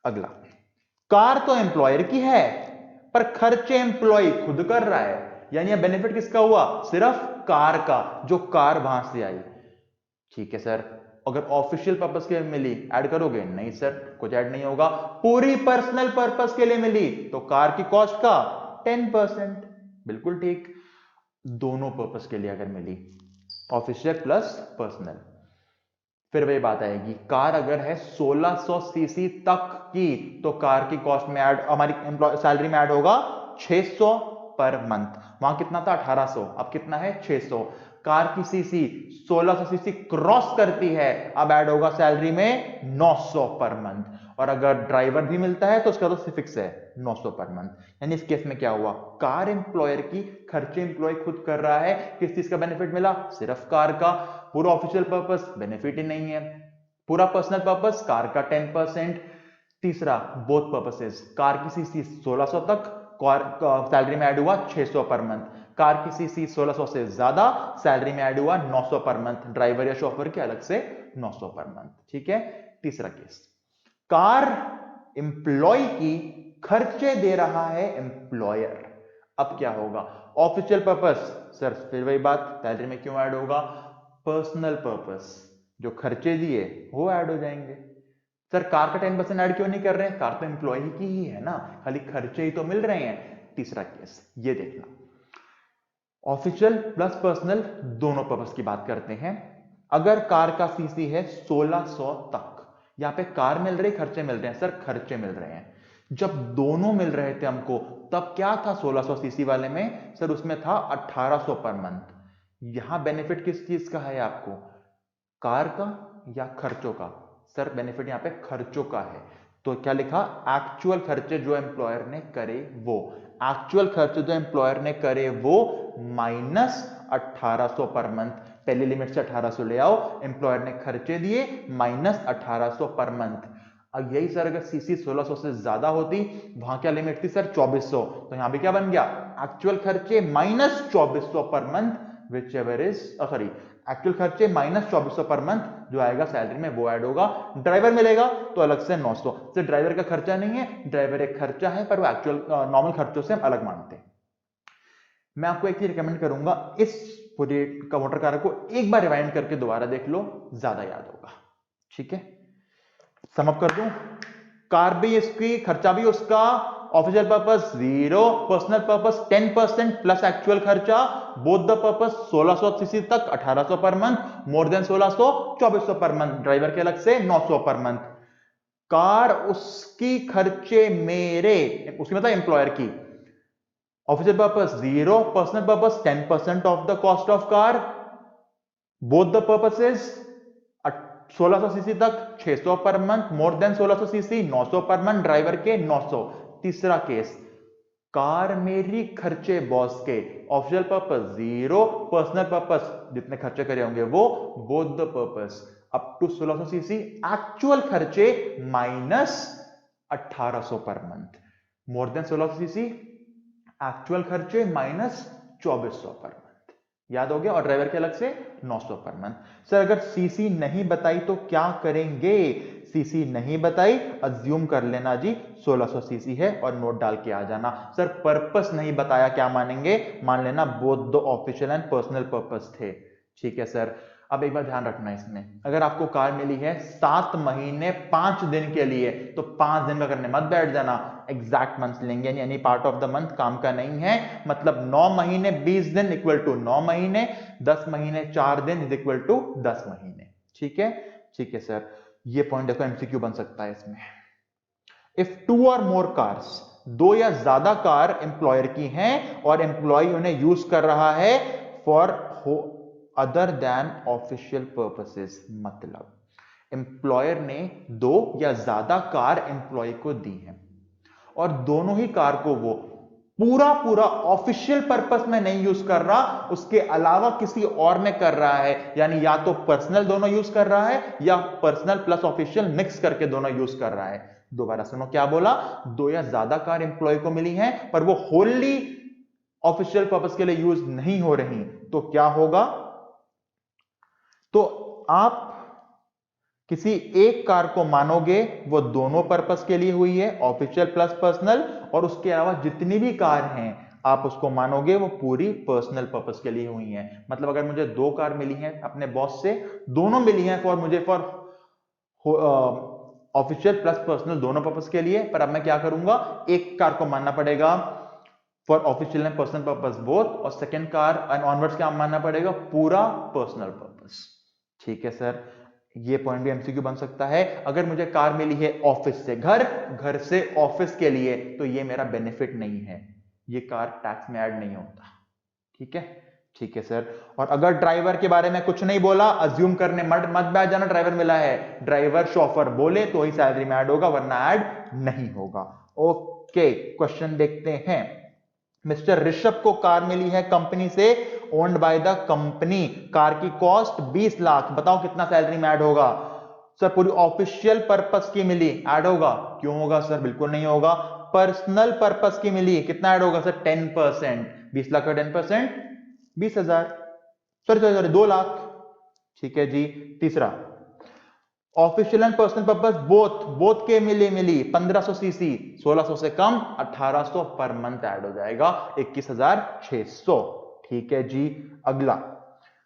अगला, कार तो एम्प्लॉयर की है पर खर्चे एम्प्लॉय खुद कर रहा है। यानी बेनिफिट किसका हुआ? सिर्फ कार का, जो कार वहां से आई। ठीक है सर। अगर ऑफिशियल पर्पस के लिए मिली ऐड करोगे? नहीं सर, कुछ ऐड नहीं होगा। पूरी पर्सनल पर्पस के लिए मिली तो कार की कॉस्ट का 10%। बिल्कुल ठीक, दोनों पर्पस के लिए अगर मिली, ऑफिशियल प्लस पर्सनल। फिर वही बात आएगी, कार अगर है 1600 सीसी तक की तो कार की कॉस्ट में ऐड, हमारी सैलरी में ऐड होगा 600 पर मंथ। वहां कितना था 1800, अब कितना है 600। कार की सीसी 1600 सीसी क्रॉस करती है, अब ऐड होगा सैलरी में 900 पर मंथ। और अगर ड्राइवर भी मिलता है तो उसका तो फिक्स है 900 पर मंथ। यानी इस केस में क्या हुआ, कार एम्प्लॉयर की खर्चे एम्प्लॉय खुद कर रहा है, किस चीज का बेनिफिट मिला, सिर्फ कार का। पूरा ऑफिशियल पर्पस बेनिफिट ही नहीं है, पूरा पर्सनल पर्पस कार का 10%। तीसरा बोथ पर्पसेस, कार की सीसी 1600 तक, सैलरी में ऐड हुआ 600 पर मंथ। कार की सीसी 1600 से ज्यादा, सैलरी में ऐड हुआ 900 पर मंथ, ड्राइवर या शॉफर के अलग से 900 पर मंथ। ठीक है। तीसरा केस, कार एम्प्लॉय की खर्चे दे रहा है एम्प्लॉयर, अब क्या होगा, ऑफिशियल पर्पस सर फिर वही बात, सैलरी में क्यों ऐड होगा, पर्सनल पर्पस जो खर्चे दिए वो ऐड हो जाएंगे। सर कार का 10% ऐड क्यों नहीं कर रहे हैं, कार तो एम्प्लॉय की ही है ना, खाली खर्चे ही तो मिल रहे हैं। तीसरा केस ये देखना, ऑफिशियल प्लस पर्सनल दोनों पर्पस की बात करते हैं। अगर कार का सीसी है 1600 तक, यहां पे कार मिल रही, खर्चे मिल रहे हैं, सर खर्चे मिल रहे हैं। जब दोनों मिल रहे थे हमको तब क्या था 1600 सीसी वाले में, सर उसमें था 1800 पर मंथ। यहां बेनिफिट किस चीज का है आपको, कार का या खर्चों का, सर बेनिफिट यहां पे खर्चों का है। तो क्या लिखा, एक्चुअल खर्चे जो एम्प्लॉयर ने करे वो, एक्चुअल खर्चे जो एम्प्लॉयर ने करे वो माइनस 1800 पर मंथ। पहली लिमिट से 1800 ले आओ, एम्प्लॉयर ने खर्चे दिए माइनस 1800 पर मंथ। अब यही सर अगर सीसी 1600 से ज्यादा होती, वहां क्या लिमिट थी सर 2400, तो यहां भी क्या बन गया, एक्चुअल खर्चे minus 2400 per month, which ever is sorry, actual खर्चे माइनस 2400 पर मंथ, जो आएगा सैलरी में वो ऐड होगा। ड्राइवर मिलेगा तो अलग से 900, सिर्फ ड्राइवर का खर्चा नहीं है, ड्राइवर एक खर्चा है पर वो एक्चुअल नॉर्मल खर्चों से हम अलग मानते हैं। मैं आपको एक चीज रिकमेंड करूंगा, इस पूरे मोटर कार को एक बार रिवाइंड करके दोबारा देख लो, ज्यादा याद होगा। ठीक है, सम अप कर दूं, कार भी इसकी, खर्चा भी उसका, official purpose 0, personal purpose 10% plus actual खर्चा, बोथ द पर्पस 1600 सीसी तक 1800 per month, more than 1600 2400 per month, driver के अलग से 900 पर मंथ। कार उसकी खर्चे मेरे, उसकी मतलब एम्प्लॉयर की, official purpose 0, personal purpose 10% of the cost of car, both the purposes 1600 CC तक 600 पर month, more than 1600 CC 900 per month, driver के 900। तीसरा केस, कार मेरी खर्चे बॉस के, ऑफिशियल पर्पस 0, पर्सनल पर्पस जितने खर्चे करे होंगे वो, both the purpose up to 1600 CC, actual खर्चे minus 1800 per month, more than 1600 CC actual खर्चे माइनस 2400 पर मंथ। याद हो गया, और ड्राइवर के अलग से 900 पर मंथ। सर अगर सीसी नहीं बताई तो क्या करेंगे, सीसी नहीं बताई, अज्यूम कर लेना जी 1600 सीसी है और नोट डाल के आ जाना। सर पर्पस नहीं बताया, क्या मानेंगे, मान लेना both the official and personal purpose थे। ठीक है सर, अब एक बार ध्यान रखना इसमें, अगर आपको कार मिली है 7 महीने 5 दिन के लिए, तो 5 दिन का करने मत बैठ जाना, एग्जैक्ट मंथ लेंगे, यानी any part of the month काम का नहीं है। मतलब 9 महीने 20 दिन इक्वल टू 9 महीने, 10 महीने 4 दिन इज इक्वल टू 10 महीने। ठीक है, ठीक है सर, ये पॉइंट देखो एमसीक्यू बन सकता है इसमें। इफ 2 और मोर कार्स, 2 या ज्यादा कार एम्प्लॉयर की हैं और एम्प्लॉय उन्हें यूज कर रहा है for other than official purposes, मतलब एम्प्लॉयर ने 2 या ज्यादा कार एम्प्लॉय को दी है और दोनों ही कार को वो पूरा पूरा ऑफिशियल पर्पस में नहीं यूज कर रहा, उसके अलावा किसी और में कर रहा है, यानी या तो पर्सनल दोनों यूज कर रहा है या पर्सनल प्लस ऑफिशियल मिक्स करके दोनों यूज कर रहा है। दोबारा सुनो क्या बोला, 2 या ज्यादा कार एम्प्लॉय को मिली हैं पर वो होली ऑफिशियल पर्पस के लिए यूज नहीं हो रही, तो क्या होगा, तो आप किसी एक कार को मानोगे वो दोनों पर्पस के लिए हुई है, ऑफिशियल प्लस पर्सनल, और उसके अलावा जितनी भी कार हैं आप उसको मानोगे वो पूरी पर्सनल पर्पस के लिए हुई हैं। मतलब अगर मुझे 2 कार मिली हैं अपने बॉस से, दोनों मिली हैं फॉर ऑफिशियल प्लस पर्सनल दोनों पर्पस के लिए, पर अब मैं क्या करूंगा, एक कार को मानना पड़ेगा for official and personal purpose both, और सेकंड कार एंड ऑनवर्ड्स क्या मानना पड़ेगा, पूरा पर्सनल पर्पस। ठीक है सर, ये पॉइंट भी एमसीक्यू बन सकता है। अगर मुझे कार मिली है ऑफिस से घर, घर से ऑफिस के लिए, तो ये मेरा बेनिफिट नहीं है, ये कार टैक्स में ऐड नहीं होता। ठीक है, ठीक है सर। और अगर ड्राइवर के बारे में कुछ नहीं बोला, अज्यूम करने मत बैठ जाना ड्राइवर मिला है, ड्राइवर शॉफर बोले तो ही सैलरी में ऐड होगा, वरना ऐड नहीं होगा। ओके, क्वेश्चन देखते हैं। मिस्टर ऋषभ को कार मिली है कंपनी से, owned by the company, car की कॉस्ट 20 लाख, बताओ कितना सैलरी में ऐड होगा। सर पूरी ऑफिशियल पर्पस की मिली, ऐड होगा, क्यों होगा सर, बिल्कुल नहीं होगा। पर्सनल पर्पस की मिली, कितना ऐड होगा सर, 10%, 20 लाख का 10%, 20,000, सॉरी 2 लाख। ठीक है जी। तीसरा, official and personal purpose both के मिली 1500 सीसी, 1600 से कम 1800 पर मंथ ऐड हो जाएगा, 21,600। ठीक है जी। अगला,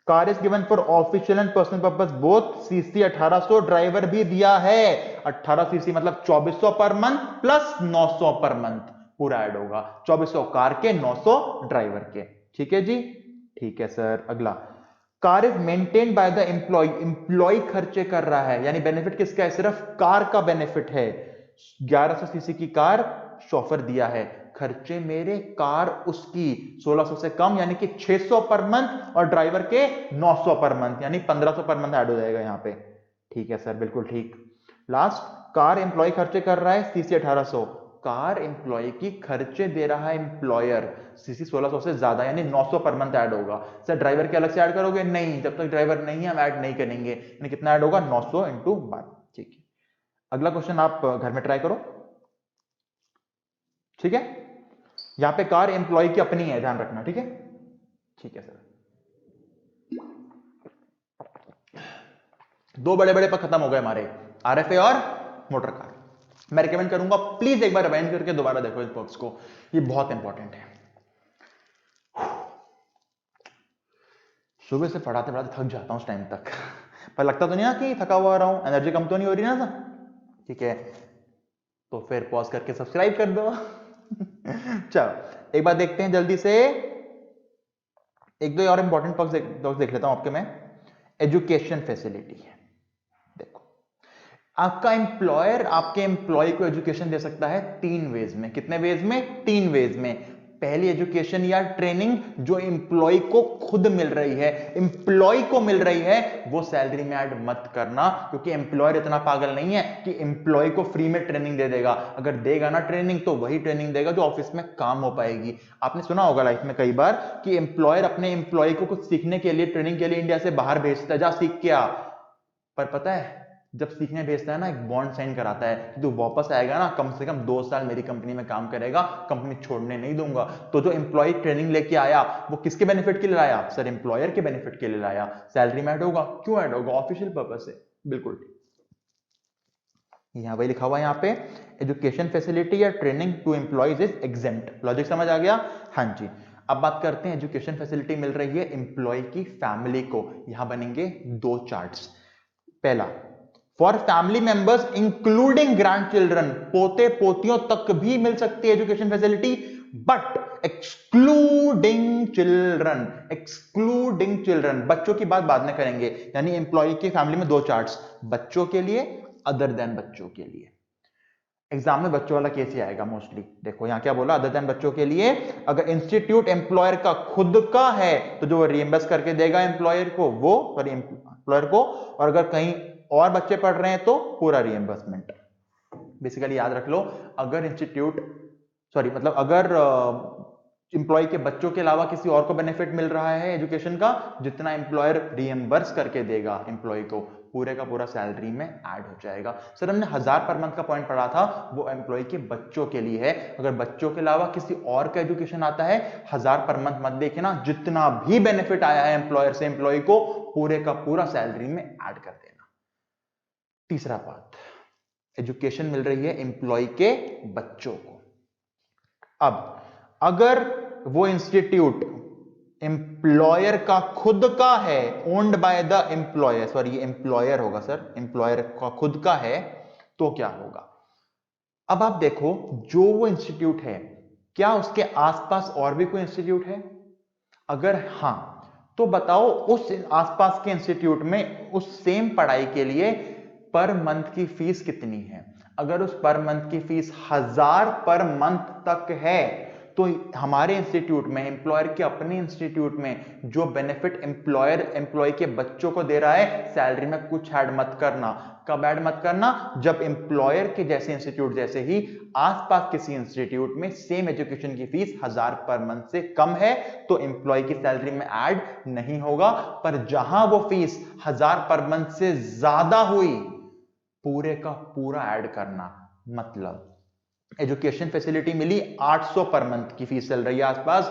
car is given for official and personal purpose both, CC 1800, driver भी दिया है 18 सीसी, मतलब 2400 per month plus 900 per month, पूरा ऐड होगा, 2400 कार के, 900 ड्राइवर के। ठीक है जी। ठीक है सर। अगला, car is maintain by the employee, employee खर्चे कर रहा है, यानी बेनिफिट किसका है, सिर्फ कार का बेनिफिट है। 1100 सीसी की कार, शॉफर दिया है, खर्चे मेरे, कार उसकी, 1600 से कम यानी कि 600 पर मंथ, और ड्राइवर के 900 पर मंथ, यानी 1500 पर मंथ ऐड हो जाएगा यहां पे। ठीक है सर, बिल्कुल ठीक। लास्ट, कार एम्प्लॉय खर्चे कर रहा है, सीसी 1800, कार एम्प्लॉय की खर्चे दे रहा है एम्प्लॉयर, सीसी 1600 से ज्यादा, यानी 900 पर मंथ ऐड होगा। सर ड्राइवर के अलग से ऐड करोगे, नहीं, जब तक ड्राइवर नहीं है हम ऐड नहीं करेंगे, यानी कितना ऐड होगा, 900 इंटू 12। ठीक है, अगला क्वेश्चन आप घर में ट्राई करो। ठीक है, यहां पे कार एम्प्लॉय की अपनी है, ध्यान रखना। ठीक है, ठीक है सर। दो बड़े बड़े पद खत्म हो गए हमारे, आरएफए और मोटर कार। मैं रिकमेंड करूंगा प्लीज एक बार रिवाइंड करके दोबारा देखो इस बॉक्स को, ये बहुत इंपॉर्टेंट है। सुबह से पढ़ाते पढ़ाते थक जाता हूं उस टाइम तक, पर लगता तो नहीं ना कि थका हुआ रहा हूं, एनर्जी कम तो नहीं हो रही ना सर। ठीक है, तो फिर पॉज करके सब्सक्राइब कर दो। चलो एक बार देखते हैं जल्दी से, एक दो और इंपॉर्टेंट टॉपिक्स देख लेता हूं आपके मैं। एजुकेशन फैसिलिटी है, देखो आपका एम्प्लॉयर आपके एम्प्लॉय को एजुकेशन दे सकता है 3 वेज में। कितने वेज में, 3 वेज में। पहली एजुकेशन या ट्रेनिंग जो एम्प्लॉय को खुद मिल रही है, एम्प्लॉय को मिल रही है, वो सैलरी में ऐड मत करना, क्योंकि एम्प्लॉयर इतना पागल नहीं है कि एम्प्लॉय को फ्री में ट्रेनिंग दे देगा। अगर देगा ना ट्रेनिंग, तो वही ट्रेनिंग देगा जो ऑफिस में काम हो पाएगी। आपने सुना होगा लाइफ में कई बार कि एम्प्लॉयर अपने एम्प्लॉय को कुछ सीखने के लिए, ट्रेनिंग के लिए इंडिया से बाहर भेजता है, जा सीख के आ। पर पता है, जब सीखने भेजता है ना, एक बॉन्ड साइन कराता है कि तू वापस आएगा ना, कम से कम 2 साल मेरी कंपनी में काम करेगा, कंपनी छोड़ने नहीं दूंगा। तो जो एम्प्लॉय ट्रेनिंग लेके आया, वो किसके बेनिफिट के लिए लाया, सर एम्प्लॉयर के बेनिफिट के लिए लाया। सैलरी में ऐड होगा, क्यों ऐड होगा, ऑफिशियल पर्पस से, बिल्कुल ठीक। यहां वही लिखा हुआ है, यहाँ पे एजुकेशन फैसिलिटी या training to employees is exempt. Logic समझ आ गया। हाँ जी, अब बात करते हैं, एजुकेशन फैसिलिटी मिल रही है एम्प्लॉय की फैमिली को। यहां बनेंगे 2 चार्ट्स। पहला, for family members including grand children, पोते पोतियों तक भी मिल सकती है education facility, but excluding children, excluding children, बच्चों की बात बाद में करेंगे। यानी एम्प्लॉय की फैमिली में 2 चार्ट्स, बच्चों के लिए, अदर देन बच्चों के लिए। एग्जाम में बच्चों वाला केस ही आएगा मोस्टली। देखो यहां क्या बोला, अदर देन बच्चों के लिए, अगर इंस्टीट्यूट एम्प्लॉयर का खुद का है तो जो रिएम्बर्स करके देगा एम्प्लॉयर को, वो सॉरी एम्प्लॉयर को, और अगर कहीं और बच्चे पढ़ रहे हैं तो पूरा रिएम्बर्समेंट। बेसिकली याद रख लो, अगर इंस्टीट्यूट सॉरी मतलब अगर एम्प्लॉय के बच्चों के अलावा किसी और को बेनिफिट मिल रहा है एजुकेशन का, जितना एम्प्लॉयर रिएम्बर्स करके देगा एम्प्लॉय को, पूरे का पूरा सैलरी में ऐड हो जाएगा। सर हमने 1000 पर मंथ का पॉइंट पढ़ा था, वो एम्प्लॉय के बच्चों के लिए है। अगर बच्चों के अलावा किसी और का एजुकेशन आता है, 1000 पर मंथ मत देखना, जितना भी बेनिफिट आया है एम्प्लॉयर से एम्प्लॉय को, पूरे का पूरा सैलरी में ऐड कर देना। तीसरा बात, एजुकेशन मिल रही है एम्प्लॉय के बच्चों को। अब अगर वो इंस्टीट्यूट एम्प्लॉयर का खुद का है, owned by the employer, sorry employer होगा सर, एम्प्लॉयर का खुद का है, तो क्या होगा। अब आप देखो, जो वो इंस्टीट्यूट है क्या उसके आसपास और भी कोई इंस्टीट्यूट है? अगर हाँ तो बताओ उस आसपास के इंस्टीट्यूट में उस सेम पढ़ाई के लिए पर मंथ की फीस कितनी है। अगर उस पर मंथ की फीस 1000 पर मंथ तक है तो हमारे इंस्टीट्यूट में, एम्प्लॉयर के अपने इंस्टीट्यूट में जो बेनिफिट एम्प्लॉयर एम्प्लॉय के बच्चों को दे रहा है, सैलरी में कुछ ऐड मत करना। कब ऐड मत करना? जब एम्प्लॉयर के जैसे इंस्टीट्यूट जैसे ही आसपास किसी इंस्टीट्यूट में सेम एजुकेशन की फीस 1000 पर मंथ से कम है तो एम्प्लॉय की सैलरी में ऐड नहीं होगा। पर जहां वो फीस 1000 पर मंथ से ज्यादा हुई, पूरे का पूरा ऐड करना। मतलब एजुकेशन फैसिलिटी मिली 800 पर मंथ की फीस चल रही है आसपास,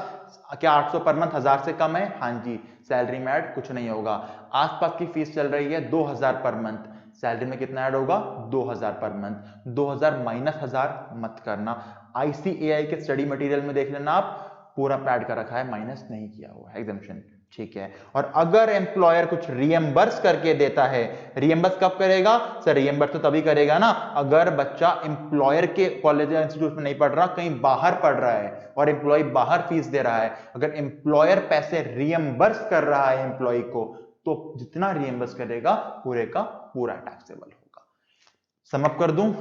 क्या 800 पर मंथ 1000 से कम है? हाँ जी, सैलरी में ऐड कुछ नहीं होगा। आसपास की फीस चल रही है 2000 पर मंथ, सैलरी में कितना ऐड होगा? 2000 पर मंथ। 2000 माइनस 1000 मत करना। ICAI के स्टडी मटेरियल में देख लेना, आप पूरा ऐड कर रखा है, माइनस नहीं किया हुआ है, एग्जाम्पशन, ठीक है। और अगर एम्प्लॉयर कुछ रिएम्बर्स करके देता है, रिएम्बर्स कब करेगा सर? रिएम्बर्स तो तभी करेगा ना अगर बच्चा एम्प्लॉयर के कॉलेज या इंस्टीट्यूट में नहीं पढ़ रहा, कहीं बाहर पढ़ रहा है और एम्प्लॉय बाहर फीस दे रहा है। अगर एम्प्लॉयर पैसे रिएम्बर्स कर रहा है एम्प्लॉय को, तो जितना रिएम्बर्स करेगा पूरे का पूरा टैक्सेबल होगा। सम अप कर दूं,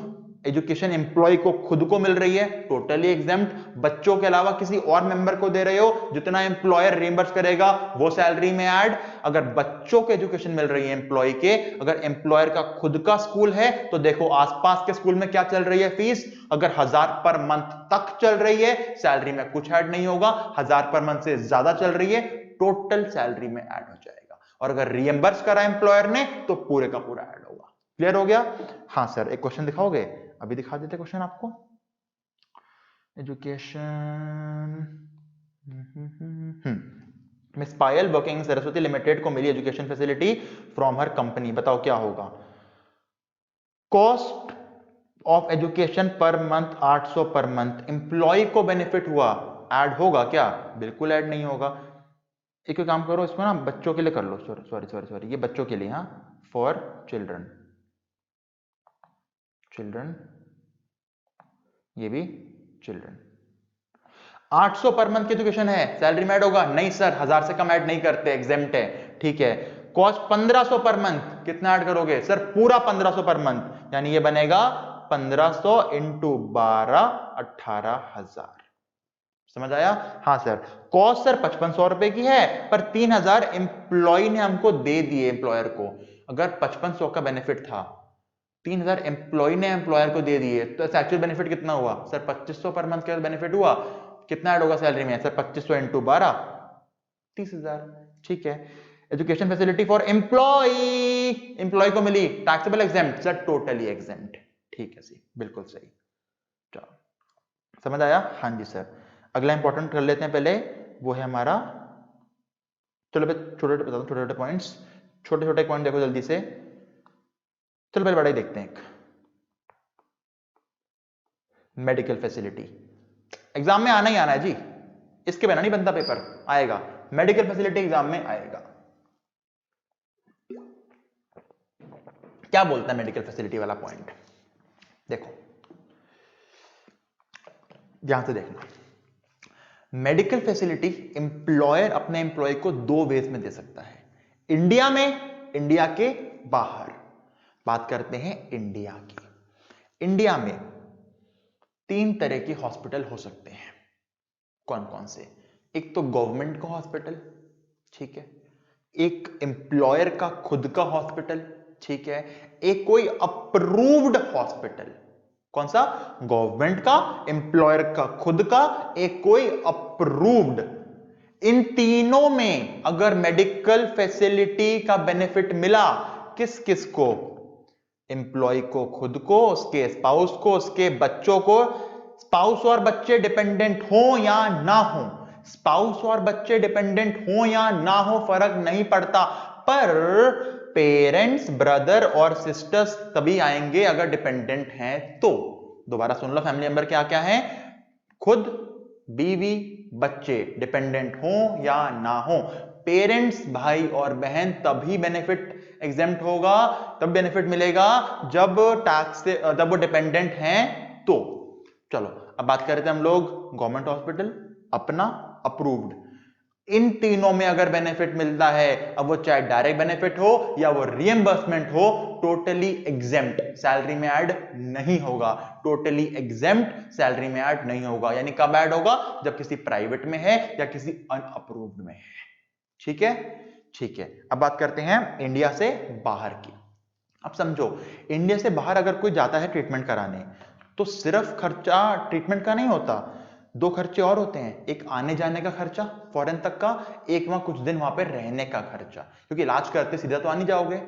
एजुकेशन एम्प्लॉय को खुद को मिल रही है, टोटली एग्जेम्प्ट। बच्चों के अलावा किसी और मेंबर को दे रहे हो, जितना एम्प्लॉयर रिएम्बर्स करेगा वो सैलरी में ऐड। अगर बच्चों को एजुकेशन मिल रही है एम्प्लॉय के, अगर एम्प्लॉयर का खुद का स्कूल है तो देखो आसपास के स्कूल में क्या चल रही है फीस। अगर 1000 पर मंथ तक चल रही है, सैलरी में कुछ ऐड नहीं होगा। 1000 पर मंथ से ज्यादा चल रही है, टोटल सैलरी में ऐड हो जाएगा। और अगर रिएम्बर्स करा एम्प्लॉयर ने तो पूरे का पूरा ऐड होगा। क्लियर हो गया? हाँ सर, एक क्वेश्चन दिखाओगे? अभी दिखा देते क्वेश्चन आपको। Education miss Payal working Saraswati limited को मिली education facility from her company, बताओ क्या होगा? Cost of education per month 800 per month, employee को बेनिफिट हुआ, ऐड होगा क्या? बिल्कुल ऐड नहीं होगा। एक काम करो, इसको ना बच्चों के लिए कर लो, सॉरी ये बच्चों के लिए, हाँ, फॉर चिल्ड्रन, ये भी चिल्ड्रन। 800 पर मंथ की एजुकेशन है, सैलरी में ऐड होगा? नहीं सर, 1000 से कम ऐड नहीं करते, एग्जेम्प्ट है, ठीक है। कॉस्ट 1500 पर मंथ, कितना ऐड करोगे सर? पूरा 1500 पर मंथ, यानी ये बनेगा 1500 इंटू 12, 18,000। समझ आया? हाँ सर। कॉस्ट सर 5500 रुपए की है, पर 3000 एम्प्लॉय ने हमको दे दिए, एम्प्लॉयर को। अगर 5500 का बेनिफिट था, 3000 एम्प्लॉय ने एम्प्लॉयर को दे दिए, तो एक्चुअल बेनिफिट कितना हुआ सर? 2500 पर मंथ का बेनिफिट हुआ। कितना ऐड होगा सैलरी में सर? 2500 इंटू 12, 30,000, ठीक है। Education facility for employee, employee को मिली, taxable exempt sir? Totally exempt, ठीक है जी, बिल्कुल सही। चलो, समझ आया? हाँ जी सर। अगला इंपॉर्टेंट कर लेते हैं पहले, वो है हमारा, चलो मैं छोटे छोटे बताता हूँ, छोटे छोटे पॉइंट्स, छोटे छोटे पॉइंट देखो जल्दी से। चलो पहले बड़ा ही देखते हैं। एक मेडिकल फैसिलिटी, एग्जाम में आना ही आना है जी, इसके बिना नहीं बनता पेपर, आएगा मेडिकल फैसिलिटी, एग्जाम में आएगा। क्या बोलता है मेडिकल फैसिलिटी वाला पॉइंट? देखो ध्यान से देखना, मेडिकल फैसिलिटी एम्प्लॉयर अपने एम्प्लॉय को 2 वेज में दे सकता है, इंडिया में, इंडिया के बाहर। बात करते हैं इंडिया की। इंडिया में 3 तरह के हॉस्पिटल हो सकते हैं। कौन कौन से? एक तो गवर्नमेंट का हॉस्पिटल, ठीक है, एक एम्प्लॉयर का खुद का हॉस्पिटल, ठीक है, एक कोई अप्रूव्ड हॉस्पिटल। कौन सा? गवर्नमेंट का, एम्प्लॉयर का खुद का, एक कोई अप्रूव्ड। इन तीनों में अगर मेडिकल फैसिलिटी का बेनिफिट मिला, किस किस को? एम्प्लॉय को खुद को, उसके स्पाउस को, उसके बच्चों को। स्पाउस और बच्चे डिपेंडेंट हो या ना हो, स्पाउस और बच्चे डिपेंडेंट हो या ना हो फर्क नहीं पड़ता, पर पेरेंट्स, ब्रदर और सिस्टर्स तभी आएंगे अगर डिपेंडेंट हैं तो। दोबारा सुन लो, फैमिली मेंबर क्या क्या है? खुद, बीवी, बच्चे, डिपेंडेंट हो या ना हो। पेरेंट्स, भाई और बहन, तभी बेनिफिट एग्जेम्प्ट होगा, तब बेनिफिट मिलेगा जब टैक्स से, जब वो डिपेंडेंट हैं तो। चलो अब बात कर रहे थे हम लोग गवर्नमेंट हॉस्पिटल, अपना, अप्रूव्ड। इन तीनों में अगर बेनिफिट मिलता है, अब वो चाहे डायरेक्ट बेनिफिट हो या वो रिएम्बर्समेंट हो, टोटली एग्जेम्प्ट, सैलरी में ऐड नहीं होगा। टोटली एग्जेम्प्ट, सैलरी में ऐड नहीं होगा। यानी कब ऐड होगा? जब किसी प्राइवेट में है या किसी अनअप्रूव्ड में है। ठीक है, ठीक है। अब बात करते हैं इंडिया से बाहर की। अब समझो, इंडिया से बाहर अगर कोई जाता है ट्रीटमेंट कराने, तो सिर्फ खर्चा ट्रीटमेंट का नहीं होता, दो खर्चे और होते हैं। एक आने जाने का खर्चा फॉरेन तक का, एक वहां कुछ दिन वहां पे रहने का खर्चा, क्योंकि इलाज करते सीधा तो आ नहीं जाओगे।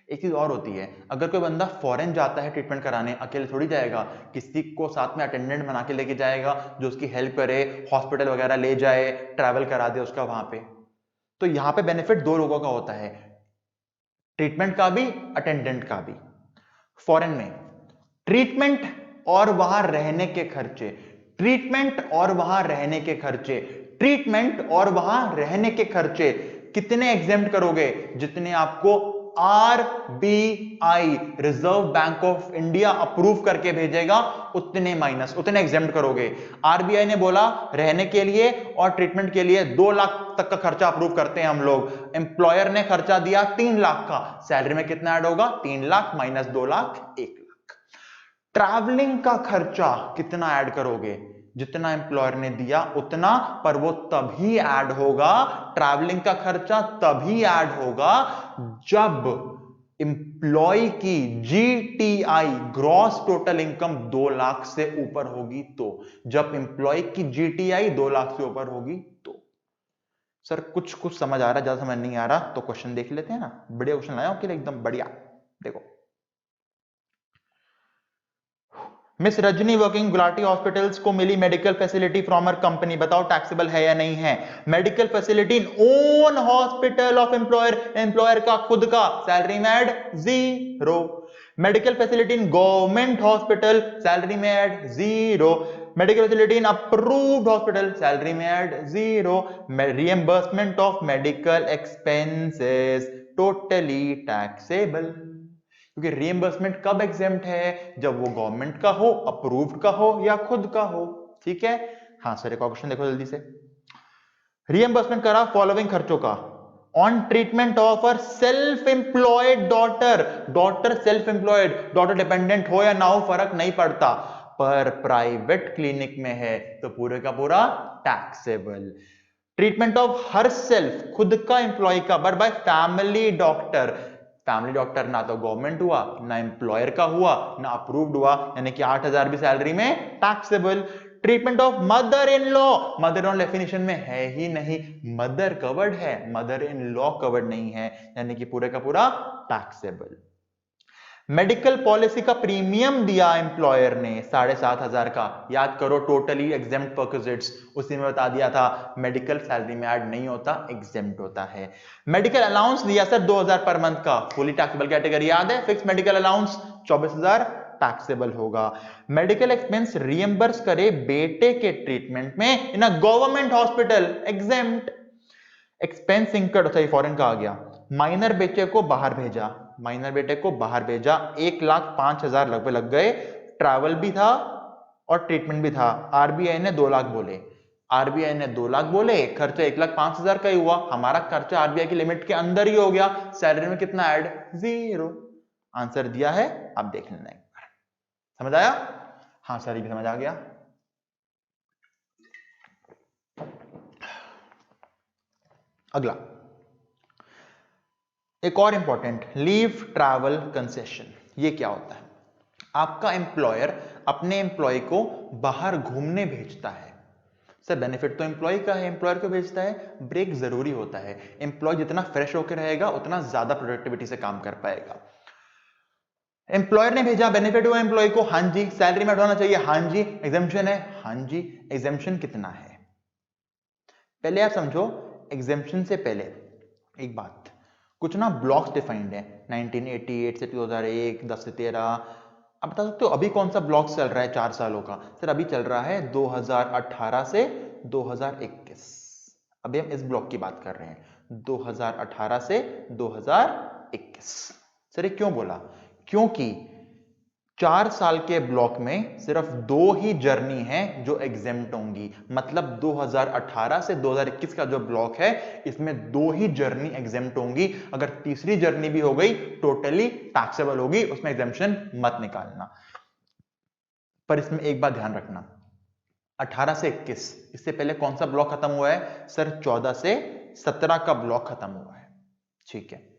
एक चीज और होती है, अगर कोई बंदा फॉरेन जाता है ट्रीटमेंट कराने, अकेले थोड़ी जाएगा, किसी को साथ में अटेंडेंट बना के लेके जाएगा जो उसकी हेल्प करे, हॉस्पिटल वगैरह ले जाए, ट्रैवल करा दे उसका वहां पे। तो यहां पे बेनिफिट दो लोगों का होता है, ट्रीटमेंट का भी, अटेंडेंट का भी। फॉरेन में ट्रीटमेंट और वहां रहने के खर्चे, ट्रीटमेंट और वहां रहने के खर्चे, ट्रीटमेंट और वहां रहने के खर्चे कितने एग्जेम्प्ट करोगे? जितने आपको RBI, reserve bank of India approve करके भेजेगा, उतने माइनस, उतने एग्जेम्प्ट करोगे। आरबीआई ने बोला रहने के लिए और ट्रीटमेंट के लिए 2 लाख तक का खर्चा अप्रूव करते हैं हम लोग। एम्प्लॉयर ने खर्चा दिया 3 लाख का, सैलरी में कितना ऐड होगा? 3 लाख माइनस 2 लाख, 1 लाख। ट्रैवलिंग का खर्चा कितना ऐड करोगे? जितना एम्प्लॉयर ने दिया उतना, पर वो तभी ऐड होगा, ट्रैवलिंग का खर्चा तभी ऐड होगा जब एम्प्लॉय की GTI, gross total income 2 lakh से ऊपर होगी तो। जब एम्प्लॉय की जीटीआई 2 लाख से ऊपर होगी तो। सर कुछ कुछ समझ आ रहा है, ज्यादा समझ नहीं आ रहा तो क्वेश्चन देख लेते हैं ना। बढ़िया क्वेश्चन लाया आपके लिए, एकदम बढ़िया। देखो, miss Rajni working Gulati hospitals को मिली medical facility from her company, बताओ टैक्सेबल है या नहीं है? Medical facility in own hospital of employer, employer का खुद का, सैलरी में add 0। Medical facility in government hospital, salary में add 0। Medical facility in approved hospital, salary में add 0। Reimbursement of medical expenses totally taxable, क्योंकि रिएम्बर्समेंट कब exempt है? जब वो गवर्नमेंट का हो, अप्रूव्ड का हो या खुद का हो। ठीक है, हाँ सर एक और क्वेश्चन देखो जल्दी से। रिएम्बर्समेंट करा फॉलोइंग खर्चों का, on treatment of uh self employed daughter, daughter self employed, daughter dependent हो या ना हो फर्क नहीं पड़ता, पर प्राइवेट क्लिनिक में है तो पूरे का पूरा taxable. Treatment of her self, खुद का एम्प्लॉय का, but by family doctor, family doctor ना तो गवर्नमेंट हुआ, ना एम्प्लॉयर का हुआ, ना अप्रूव्ड हुआ, यानी कि 8,000 भी सैलरी में taxable. Treatment of mother in law, mother in law definition में है ही नहीं, मदर कवर्ड है, मदर इन लॉ कवर्ड नहीं है, यानी कि पूरे का पूरा टैक्सेबल। मेडिकल पॉलिसी का प्रीमियम दिया एम्प्लॉयर ने 7,500 का, याद करो टोटली एग्जेम्प्ट परक्विजिट्स, उसी में बता दिया था मेडिकल सैलरी में ऐड नहीं होता, एग्जेम्प्ट होता है। मेडिकल अलाउंस दिया सर 2,000 पर मंथ का, फुली टैक्सेबल कैटेगरी, याद है, फिक्स मेडिकल अलाउंस 24,000 टैक्सेबल होगा। मेडिकल एक्सपेंस रिएम्बर्स करे बेटे के ट्रीटमेंट में in a government hospital, exempt. Expense incurred, सही फॉरेन का आ गया, माइनर बेटे को बाहर भेजा, माइनर बेटे को बाहर भेजा, 1,05,000 लगभग लग गए, ट्रैवल भी था और ट्रीटमेंट भी था। आरबीआई ने 2 लाख बोले, आरबीआई ने 2 लाख बोले, खर्चा 1,05,000 का ही हुआ, हमारा खर्चा आरबीआई की लिमिट के अंदर ही हो गया, सैलरी में कितना ऐड? 0। आंसर दिया है, आप देख लेना एक बार। समझ आया? हाँ सर ये भी समझ आ गया। अगला एक और इंपॉर्टेंट, लीव ट्रैवल कंसेशन। ये क्या होता है? आपका एम्प्लॉयर अपने एम्प्लॉय को बाहर घूमने भेजता है। सर बेनिफिट तो एम्प्लॉय का है, एम्प्लॉयर को भेजता है, ब्रेक जरूरी होता है। एम्प्लॉय जितना फ्रेश होकर रहेगा उतना ज्यादा प्रोडक्टिविटी से काम कर पाएगा। एम्प्लॉयर ने भेजा, बेनिफिट हुआ एम्प्लॉय को, हाँ जी। सैलरी में होना चाहिए, हाँ जी। एग्जेम्पशन है, हाँ जी। एग्जेम्पशन कितना है? पहले आप समझो, एग्जेम्पशन से पहले एक बात, कुछ ना ब्लॉक्स डिफाइंड है, 1988 से 2001, 10 से 13। आप बता सकते हो अभी कौन सा ब्लॉक चल रहा है 4 सालों का? सर अभी चल रहा है 2018 से 2021। अभी हम इस ब्लॉक की बात कर रहे हैं, 2018 से 2021। सर ये क्यों बोला? क्योंकि 4 साल के ब्लॉक में सिर्फ 2 ही जर्नी हैं जो एग्जेम्प्ट होंगी, मतलब 2018 से 2021 का जो ब्लॉक है इसमें 2 ही जर्नी एग्जेम्प्ट होंगी। अगर तीसरी जर्नी भी हो गई टोटली टैक्सेबल होगी, उसमें एग्जेम्पशन मत निकालना। पर इसमें एक बात ध्यान रखना, 18 से 21, इससे पहले कौन सा ब्लॉक खत्म हुआ है सर? 14 से 17 का ब्लॉक खत्म हुआ है, ठीक है।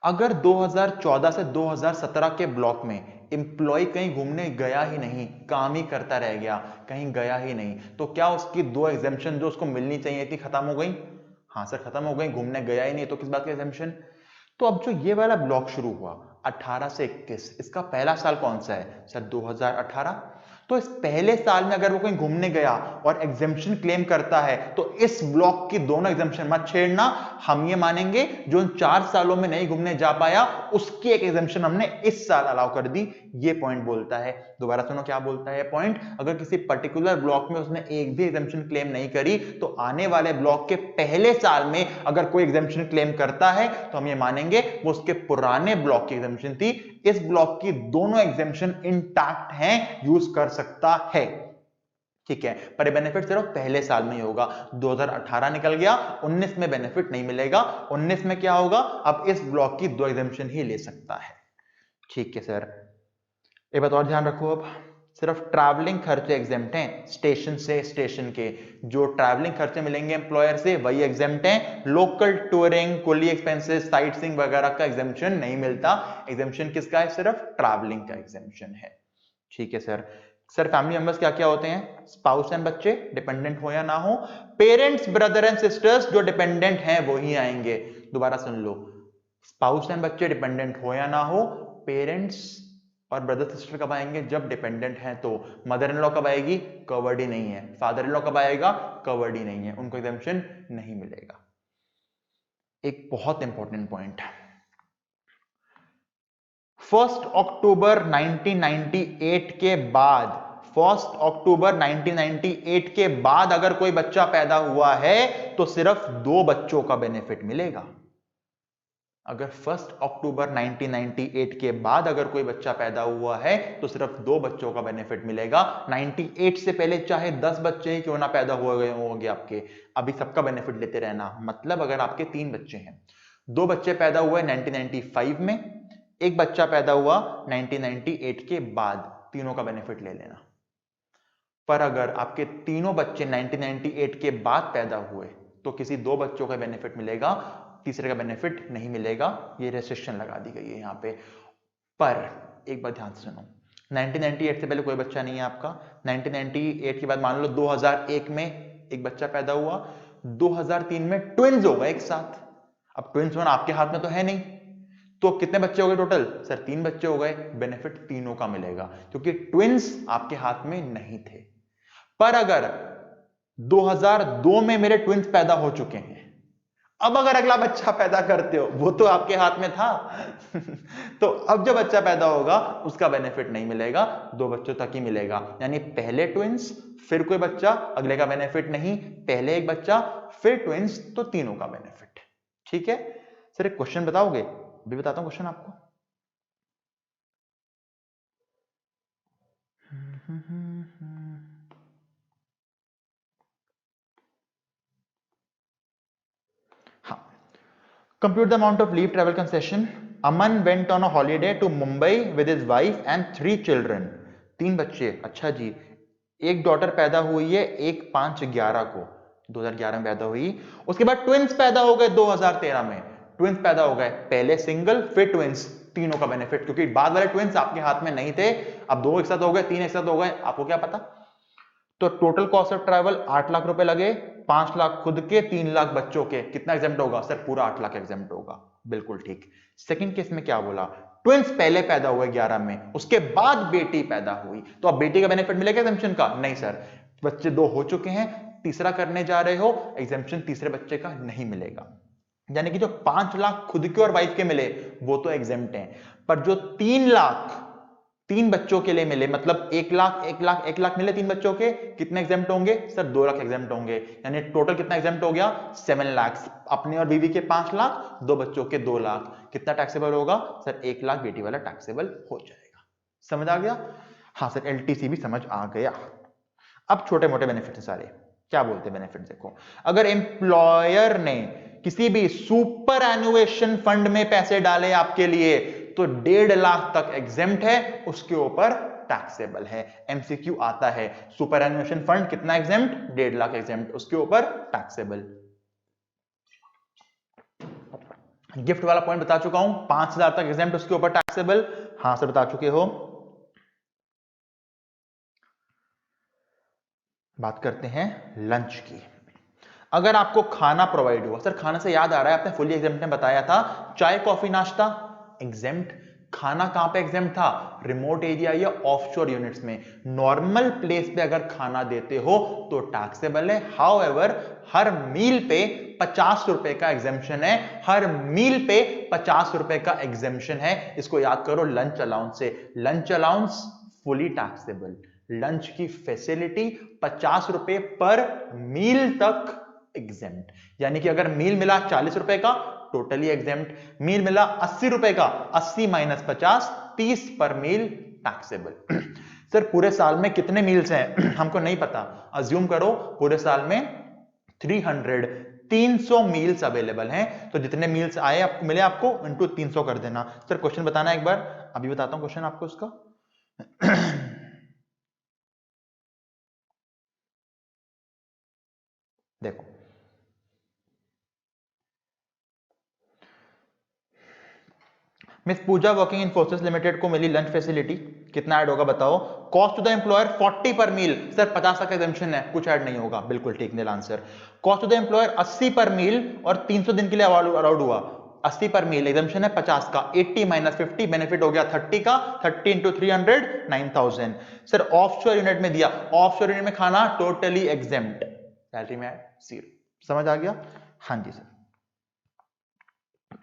अगर 2014 से 2017 के ब्लॉक में एम्प्लॉय कहीं घूमने गया ही नहीं, काम ही करता रह गया, कहीं गया ही नहीं, तो क्या उसकी 2 एग्जेम्पशन जो उसको मिलनी चाहिए थी खत्म हो गई? हाँ सर खत्म हो गई, घूमने गया ही नहीं तो किस बात का एग्जेम्पशन? तो अब जो ये वाला ब्लॉक शुरू हुआ 18 से 21, इसका पहला साल कौन सा है सर? 2018। तो इस पहले साल में अगर वो कहीं घूमने गया और एग्जेम्पशन क्लेम करता है तो इस ब्लॉक की दोनों एग्जेम्पशन मत छेड़ना। हम ये मानेंगे जो उन 4 सालों में नहीं घूमने जा पाया उसकी एक एग्जेम्पशन हमने इस साल अलाउ कर दी। ये पॉइंट बोलता है, दोबारा सुनो क्या बोलता है पॉइंट, अगर किसी पर्टिकुलर ब्लॉक में उसने एक भी एग्जेम्पशन क्लेम नहीं करी तो आने वाले ब्लॉक के पहले साल में अगर कोई एग्जेम्पशन क्लेम करता है तो हम ये मानेंगे वो उसके पुराने ब्लॉक की एग्जेम्पशन थी। इस ब्लॉक की दोनों एग्जेम्पशन इंटैक्ट हैं, यूज कर सकता है, ठीक है। पर बेनिफिट सिर्फ पहले साल में ही होगा। 2018 निकल गया, 19 में बेनिफिट नहीं मिलेगा। 19 में क्या होगा, अब इस ब्लॉक की 2 एग्जेम्पशन ही ले सकता है, ठीक है सर। एक बात और ध्यान रखो, अब सिर्फ ट्रैवलिंग खर्चे एग्जेम्प्ट हैं, स्टेशन से स्टेशन के जो ट्रैवलिंग खर्चे मिलेंगे एम्प्लॉयर से वही एग्जेम्प्ट हैं। लोकल टूरिंग, कुली एक्सपेंसेस, साइट सीइंग वगैरह का एग्जेम्पशन नहीं मिलता। एग्जेम्पशन किसका है? सिर्फ ट्रैवलिंग का एग्जेम्पशन है, ठीक है सर। सर फैमिली मेंबर्स क्या क्या होते हैं? स्पाउस एंड बच्चे, डिपेंडेंट हो या ना हो। पेरेंट्स, ब्रदर एंड सिस्टर्स जो डिपेंडेंट हैं वो ही आएंगे। दोबारा सुन लो, स्पाउस एंड बच्चे डिपेंडेंट हो या ना हो, पेरेंट्स और ब्रदर सिस्टर कब आएंगे? जब डिपेंडेंट हैं तो। मदर इन लॉ कब आएगी? कवर्ड ही नहीं है। फादर इन लॉ कब आएगा? कवर्ड ही नहीं है, उनको एग्जेम्पशन नहीं मिलेगा। एक बहुत इंपॉर्टेंट पॉइंट, 1 अक्टूबर 1998 के बाद, 1 अक्टूबर 1998 के बाद अगर कोई बच्चा पैदा हुआ है तो सिर्फ 2 बच्चों का बेनिफिट मिलेगा। अगर 1 अक्टूबर 1998 के बाद अगर कोई बच्चा पैदा हुआ है तो सिर्फ 2 बच्चों का बेनिफिट मिलेगा। 98 से पहले चाहे 10 बच्चे ही क्यों ना पैदा हुए होंगे आपके, अभी सबका बेनिफिट लेते रहना। मतलब अगर आपके 3 बच्चे हैं, 2 बच्चे पैदा हुए 1995 में, एक बच्चा पैदा हुआ 1998 के बाद, तीनों का बेनिफिट ले लेना। पर अगर आपके तीनों बच्चे 1998 के बाद पैदा हुए तो किसी 2 बच्चों का बेनिफिट मिलेगा, तीसरे का बेनिफिट नहीं मिलेगा। ये रेस्ट्रिक्शन लगा दी गई है यहां पे। पर एक बात ध्यान से सुनो, 1998 से पहले कोई बच्चा नहीं है आपका। 1998 के बाद मान लो 2001 में एक बच्चा पैदा हुआ, 2003 में ट्विंस हो गए एक साथ। अब ट्विंस होना आपके हाथ में तो है नहीं, तो कितने बच्चे हो गए टोटल? सर 3 बच्चे हो गए, बेनिफिट तीनों का मिलेगा क्योंकि ट्विंस आपके हाथ में नहीं थे। पर अगर 2002 में मेरे ट्विंस पैदा हो चुके हैं, अब अगर अगला बच्चा पैदा करते हो, वो तो आपके हाथ में था तो अब जो बच्चा पैदा होगा उसका बेनिफिट नहीं मिलेगा, 2 बच्चों तक ही मिलेगा। यानी पहले ट्विंस फिर कोई बच्चा, अगले का बेनिफिट नहीं, पहले एक बच्चा फिर ट्विंस, तो तीनों का बेनिफिट, ठीक है सर। एक क्वेश्चन बताओगे? अभी बताता हूं क्वेश्चन आपको। हाँ, compute the amount of leave travel concession. Aman went on a holiday to Mumbai with his wife and 3 children. 3 बच्चे, अच्छा जी। एक डॉटर पैदा हुई है 1/5/11 को, 2011 में पैदा हुई। उसके बाद ट्विंस पैदा हो गए 2013 में। ट्विंस पैदा हो गए, पहले सिंगल फिर ट्विंस, तीनों का बेनिफिट, क्योंकि बाद वाले ट्विंस आपके हाथ में नहीं थे। अब 2 एक साथ हो गए, 3 एक साथ हो गए, आपको क्या पता। तो total cost of travel 8 lakh रुपए लगे, 5 लाख खुद के, 3 लाख बच्चों के। कितना एग्जेम्प्ट होगा सर? पूरा 8 लाख एग्जेम्प्ट होगा, बिल्कुल ठीक। सेकंड केस में क्या बोला? ट्विंस पहले पैदा हुए 11 में, उसके बाद बेटी पैदा हुई, तो अब बेटी का बेनिफिट मिलेगा एग्जेम्पशन का? नहीं सर, बच्चे 2 हो चुके हैं, तीसरा करने जा रहे हो, एग्जेम्पशन तीसरे बच्चे का नहीं मिलेगा। यानी कि जो 5 लाख खुद के और वाइफ के मिले वो तो एग्जेम्प्ट हैं, पर जो 3 लाख 3 बच्चों के लिए मिले, मतलब 1 लाख 1 लाख 1 लाख मिले 3 बच्चों के, कितने एग्जेम्प्ट होंगे सर? 2 लाख एग्जेम्प्ट होंगे। यानी टोटल कितना एग्जेम्प्ट हो गया? 7 लाख। अपने और बीवी के 5 लाख, 2 बच्चों के 2 लाख। कितना टैक्सेबल होगा सर? 1 लाख बेटी वाला टैक्सेबल हो जाएगा। समझ आ गया? हाँ सर, एलटीसी भी समझ आ गया। अब छोटे मोटे बेनिफिट सारे, क्या बोलते हैं बेनिफिट देखो। अगर एम्प्लॉयर ने किसी भी सुपर एनुएशन फंड में पैसे डाले आपके लिए तो 1.5 लाख तक एग्जेम्प्ट है, उसके ऊपर टैक्सेबल है। एमसीक्यू आता है, सुपर एनुएशन फंड कितना एग्जेम्प्ट? 1.5 लाख एग्जेम्प्ट, उसके ऊपर टैक्सेबल। गिफ्ट वाला पॉइंट बता चुका हूं, 5,000 तक एग्जेम्प्ट, उसके ऊपर टैक्सेबल। हाँ सर बता चुके हो। बात करते हैं लंच की। अगर आपको खाना प्रोवाइड हुआ, सर खाना से याद आ रहा है, आपने फुली एग्जेम्प्ट में बताया था, चाय कॉफी नाश्ता एग्जेम्प्ट, खाना कहां पे एग्जेम्प्ट था? रिमोट एरिया या ऑफशोर यूनिट्स में। नॉर्मल प्लेस पे अगर खाना देते हो तो टैक्सेबल है। हाउएवर हर मील पे 50 रुपए का एग्जेम्पशन है, हर मील पे 50 रुपए का एग्जेम्पशन है। इसको याद करो लंच अलाउंस से। Lunch allowance fully taxable, lunch की फैसिलिटी 50 रुपए पर मील तक एग्जेम्प्ट। यानी कि अगर मील मिला 40 रुपए का टोटली एग्जेम्प्ट, मील मिला 80 रुपए का 80 माइनस 50 30 पर मील टैक्सेबल। सर पूरे साल में कितने मील्स हैं? हमको नहीं पता, अज्यूम करो पूरे साल में 300 मील्स अवेलेबल हैं, तो जितने मील्स आए आपको मिले आपको इनटू 300 कर देना। सर क्वेश्चन बताना एक बार, अभी बताता हूं क्वेश्चन आपको उसका। देखो मिस पूजा वर्किंग इन्फोसिस लिमिटेड को मिली लंच फैसिलिटी, कितना ऐड होगा बताओ? कॉस्ट टू द एम्प्लॉयर 40 पर मील। सर 50 तक एग्जेम्पशन है, कुछ ऐड नहीं होगा, बिल्कुल ठीक nil answer. Cost to the employer 80 per मील और 300 दिन के लिए अलाउड हुआ। 80 पर मील, एग्जेम्पशन है 50 का, 80 माइनस 50 बेनिफिट हो गया 30 का, 30 इंटू 300 9000। सर ऑफशोर यूनिट में दिया, ऑफशोर यूनिट में खाना टोटली एग्जेम्प्ट, सैलरी में जीरो। समझ आ गया? हाँ जी सर।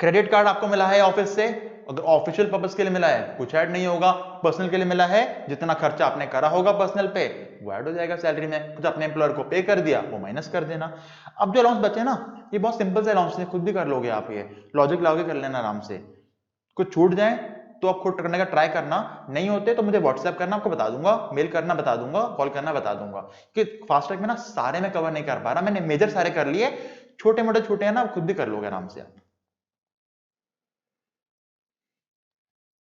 क्रेडिट कार्ड आपको मिला है ऑफिस से, अगर ऑफिशियल पर्पस के लिए मिला है कुछ ऐड नहीं होगा, पर्सनल के लिए मिला है जितना खर्चा आपने करा होगा पर्सनल पे वो ऐड हो जाएगा सैलरी में, कुछ अपने एम्प्लॉयर को पे कर दिया वो माइनस कर देना। अब जो अलाउंस बचे ना, ये बहुत सिंपल से अलाउंस है, खुद भी कर लोगे आप, ये लॉजिक लाओगे कर लेना आराम से। कुछ छूट जाए तो आप खुद करने का ट्राई करना, नहीं होते तो मुझे व्हाट्सएप करना, आपको बता दूंगा, मेल करना बता दूंगा, कॉल करना बता दूंगा। कि फास्ट ट्रैक में ना सारे में कवर नहीं कर पा रहा, मैंने मेजर सारे कर लिए, छोटे मोटे छूटे हैं ना खुद भी कर लोगे आराम से आप।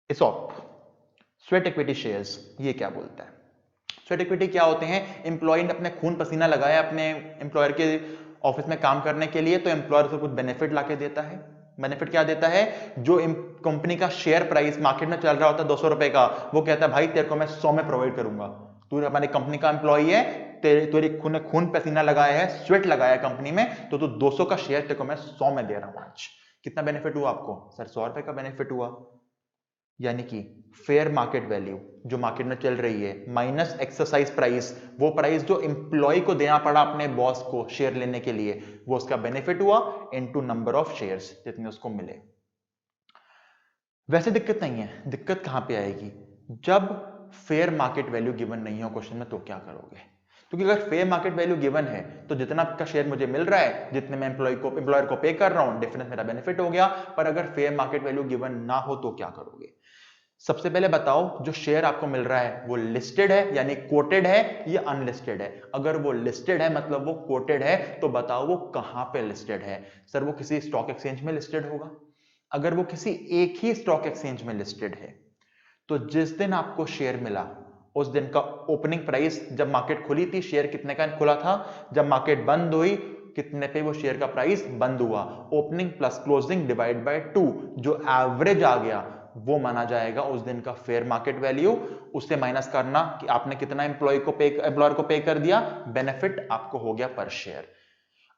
ESOP, स्वेट इक्विटी शेयर्स, ये क्या बोलता है? स्वेट इक्विटी क्या होते हैं? एम्प्लॉय ने अपने खून पसीना लगाया अपने एम्प्लॉयर के ऑफिस में काम करने के लिए, तो एम्प्लॉयर उसको कुछ बेनिफिट लाके देता है। बेनिफिट क्या देता है? जो कंपनी का शेयर प्राइस मार्केट में चल रहा होता है 200 रुपए का, वो कहता है भाई तेरे को मैं 100 में प्रोवाइड करूंगा, तू हमारी कंपनी का एम्प्लॉय है, तेरे खून पसीना लगाया है, स्वेट लगाया है कंपनी में, तो तू 200 का शेयर तेरे को मैं 100 में दे रहा हूं आज। कितना बेनिफिट हुआ आपको? सर 100 रुपए का बेनिफिट हुआ। यानी कि फेयर मार्केट वैल्यू जो मार्केट में चल रही है माइनस एक्सरसाइज प्राइस, वो प्राइस जो एम्प्लॉय को देना पड़ा अपने बॉस को शेयर लेने के लिए, वो उसका बेनिफिट हुआ इनटू नंबर ऑफ शेयर्स जितने उसको मिले। वैसे दिक्कत नहीं है, दिक्कत कहां पे आएगी? जब फेयर मार्केट वैल्यू गिवन नहीं हो क्वेश्चन में तो क्या करोगे? क्योंकि अगर फेयर मार्केट वैल्यू गिवन है तो जितना का शेयर मुझे मिल रहा है, जितने मैं एम्प्लॉयर को पे कर रहा हूं, डिफरेंस मेरा बेनिफिट हो गया। पर अगर फेयर मार्केट वैल्यू गिवन ना हो तो क्या करोगे? सबसे पहले बताओ जो शेयर आपको मिल रहा है वो लिस्टेड है यानी कोटेड है या अनलिस्टेड है? अगर वो लिस्टेड है मतलब वो कोटेड है, तो बताओ वो कहां पे लिस्टेड है? सर वो किसी स्टॉक एक्सचेंज में लिस्टेड होगा। अगर वो किसी एक ही स्टॉक एक्सचेंज में लिस्टेड है तो जिस दिन आपको शेयर मिला उस दिन का ओपनिंग प्राइस, जब मार्केट खुली थी शेयर कितने का खुला था, जब मार्केट बंद हुई कितने पे वो शेयर का प्राइस बंद हुआ, opening plus closing divide by 2, जो एवरेज आ गया वो माना जाएगा उस दिन का फेयर मार्केट वैल्यू। उससे माइनस करना कि आपने कितना एम्प्लॉयर को पे कर दिया, बेनिफिट आपको हो गया पर शेयर।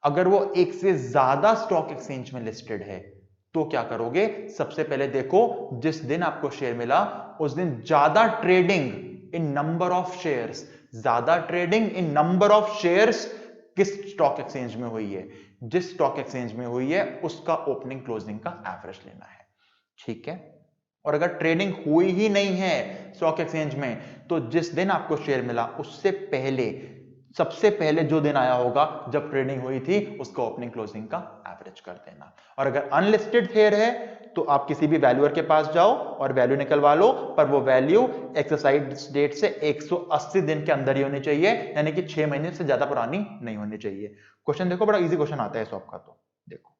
अगर वो एक से ज्यादा स्टॉक एक्सचेंज में लिस्टेड है तो क्या करोगे? सबसे पहले देखो जिस दिन आपको शेयर मिला उस दिन ज्यादा trading in number of shares, ज्यादा trading in number of shares किस स्टॉक एक्सचेंज में हुई है, जिस स्टॉक एक्सचेंज में हुई है उसका ओपनिंग क्लोजिंग का एवरेज लेना है। ठीक है? और अगर ट्रेडिंग हुई ही नहीं है स्टॉक एक्सचेंज में तो जिस दिन आपको शेयर मिला उससे पहले, सबसे पहले जो दिन आया होगा जब ट्रेडिंग हुई थी उसका ओपनिंग क्लोजिंग का एवरेज कर देना। और अगर अनलिस्टेड शेयर है तो आप किसी भी वैल्यूअर के पास जाओ और वैल्यू निकलवा लो, पर वो वैल्यू एक्सरसाइज डेट से 180 दिन के अंदर ही होनी चाहिए, यानी कि 6 महीने से ज्यादा पुरानी नहीं होनी चाहिए। क्वेश्चन देखो, बड़ा इजी क्वेश्चन आता है सॉप का। तो देखो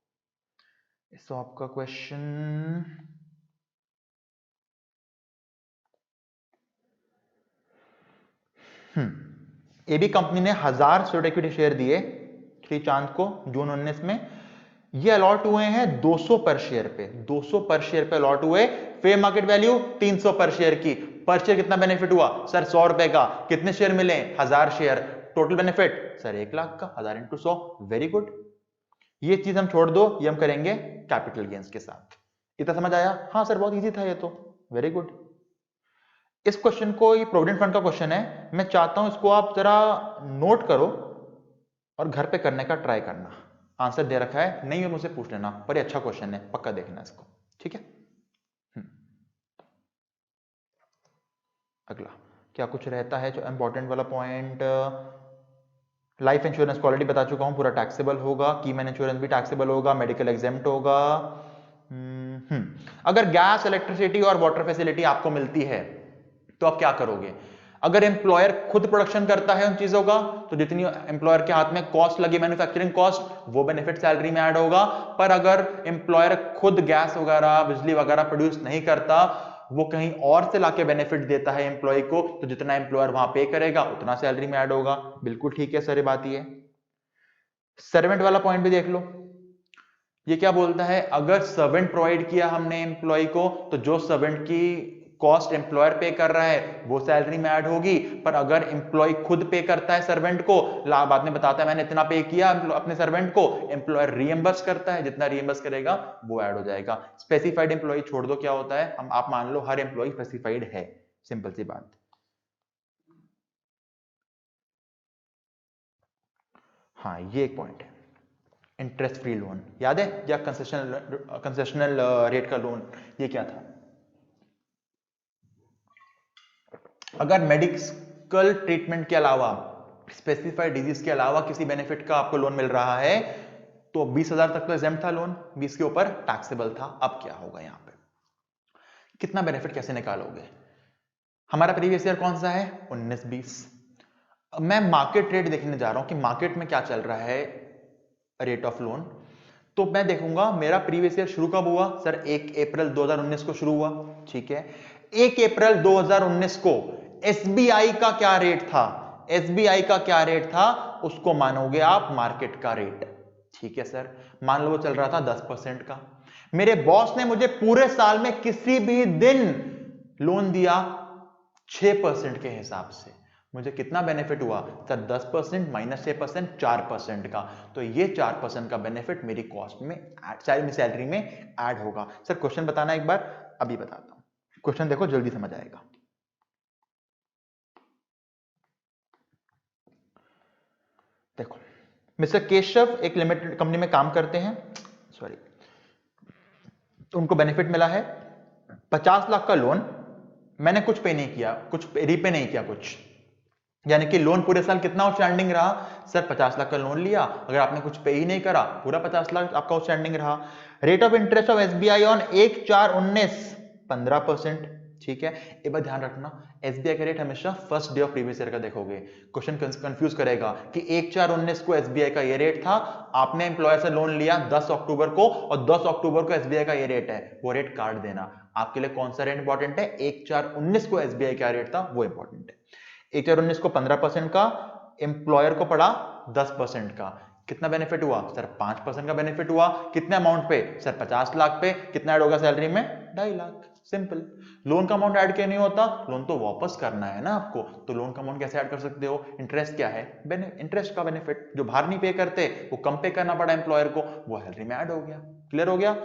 सॉप का क्वेश्चन, एबी कंपनी ने 1000 स्टोर इक्विटी शेयर दिए श्री चांद को जून 19 में। ये अलॉट हुए हैं 200 पर शेयर पे, 200 पर शेयर पे अलॉट हुए। फेयर मार्केट वैल्यू 300 पर शेयर की। पर शेयर कितना बेनिफिट हुआ सर? 100 रुपए का। कितने शेयर मिले? 1000 share. Total benefit sir 1 lakh का। 1000 इंटू 100। Very good. ये चीज हम छोड़ दो, ये हम करेंगे कैपिटल गेन्स के साथ। इतना समझ आया? हाँ सर बहुत इजी था ये तो। Very good. इस क्वेश्चन को, ये प्रोविडेंट फंड का क्वेश्चन है, मैं चाहता हूं इसको आप जरा नोट करो और घर पे करने का ट्राई करना। आंसर दे रखा है, नहीं है मुझसे पूछ लेना, पर ये अच्छा क्वेश्चन है, पक्का देखना इसको, ठीक है। अगला क्या कुछ रहता है जो इंपॉर्टेंट वाला पॉइंट? लाइफ इंश्योरेंस को ऑलरेडी बता चुका हूं, पूरा टैक्सेबल होगा। कीमैन इंश्योरेंस भी टैक्सेबल होगा, मेडिकल एग्जेम्प्ट होगा। अगर गैस, इलेक्ट्रिसिटी और वाटर फैसिलिटी आपको मिलती है तो आप क्या करोगे? अगर एम्प्लॉयर खुद प्रोडक्शन करता है उन चीजों का, तो जितनी एम्प्लॉयर के हाथ में कॉस्ट लगी, मैन्युफैक्चरिंग कॉस्ट, वो बेनिफिट सैलरी में ऐड होगा। पर अगर एम्प्लॉयर खुद गैस वगैरह, बिजली वगैरह प्रोड्यूस नहीं करता, वो कहीं और से लाके बेनिफिट देता है एम्प्लॉय को, तो जितना एम्प्लॉयर वहां पे करेगा उतना सैलरी में ऐड होगा। बिल्कुल ठीक है सर, ये बात ये। सर्वेंट वाला पॉइंट भी देख लो। ये क्या बोलता है? अगर सर्वेंट प्रोवाइड किया हमने एम्प्लॉय को, तो जो सर्वेंट की कॉस्ट एम्प्लॉयर पे कर रहा है वो सैलरी में ऐड होगी। पर अगर एम्प्लॉय खुद पे करता है सर्वेंट को, बाद में बताता है मैंने इतना पे किया अपने सर्वेंट को, एम्प्लॉयर रीएम्बर्स करता है, जितना रीएम्बर्स करेगा वो ऐड हो जाएगा। स्पेसिफाइड एम्प्लॉय छोड़ दो, क्या होता है, हम आप मान लो हर एम्प्लॉय स्पेसिफाइड है, सिंपल सी बात। हाँ ये एक पॉइंट है। इंटरेस्ट फ्री लोन याद है, या कंसेशनल रेट का लोन, ये क्या था? अगर मेडिकल ट्रीटमेंट के अलावा, स्पेसिफाइड डिजीज के अलावा किसी बेनिफिट का आपको लोन मिल रहा है, तो 20,000 तक तो एग्जेम्प्ट था लोन, 20 के ऊपर टैक्सेबल था। अब क्या होगा यहां पे? कितना बेनिफिट कैसे निकालोगे? हमारा प्रीवियस ईयर कौन सा है? 19-20। मैं मार्केट रेट देखने जा रहा हूं कि मार्केट में क्या चल रहा है रेट ऑफ लोन। तो मैं देखूंगा मेरा प्रीवियस ईयर शुरू कब हुआ सर? 1 अप्रैल 2019 को शुरू हुआ, ठीक है। 1 अप्रैल 2019 को एसबीआई का क्या रेट था? एसबीआई का क्या रेट था उसको मानोगे आप मार्केट का रेट, ठीक है सर। मान लो वो चल रहा था 10% का। मेरे बॉस ने मुझे पूरे साल में किसी भी दिन लोन दिया 6% के हिसाब से। मुझे कितना बेनिफिट हुआ सर? 10% माइनस 6%, 4% का। तो ये 4% का बेनिफिट मेरी कॉस्ट में, सैलरी में ऐड होगा। सर क्वेश्चन बताना एक बार? अभी बताता हूं। क्वेश्चन देखो, जल्दी समझ आएगा। देखो, मिस्टर केशव एक लिमिटेड कंपनी में काम करते हैं, सॉरी, तो उनको बेनिफिट मिला है 50 लाख का लोन। मैंने कुछ पे नहीं किया, कुछ रीपे नहीं किया कुछ, यानी कि लोन पूरे साल कितना आउटस्टैंडिंग रहा सर? 50 लाख का लोन लिया, अगर आपने कुछ पे ही नहीं करा, पूरा 50 लाख आपका आउटस्टैंडिंग रहा। Rate of interest of SBI on 1/4/19 15%, ठीक है। एक बार ध्यान रखना, एसबीआई का रेट हमेशा first day of previous year का देखोगे। क्वेश्चन कंफ्यूज करेगा कि 1/4/19 को एसबीआई का ये रेट था, आपने एम्प्लॉयर से लोन लिया 10 अक्टूबर को, और 10 अक्टूबर को एसबीआई का ये रेट है, वो रेट काट देना। आपके लिए कौन सा रेट इंपॉर्टेंट है? 1/4/19 को एसबीआई का रेट था, वो इंपॉर्टेंट है। 1/4/19 को 15% का, एम्प्लॉयर को पड़ा 10% का। कितना बेनिफिट हुआ सर? 5% का बेनिफिट हुआ। कितने अमाउंट पे सर? 50 लाख पे। कितना ऐड होगा सैलरी में? 2.5 लाख। सिंपल। लोन का अमाउंट ऐड क्यों नहीं होता? लोन तो वापस करना है ना आपको, तो लोन का अमाउंट कैसे ऐड कर सकते हो? इंटरेस्ट क्या है? इंटरेस्ट का बेनिफिट, जो बाहर नहीं पे करते वो कम पे करना पड़ा एम्प्लॉयर को, वो सैलरी में ऐड हो गया। क्लियर हो गया?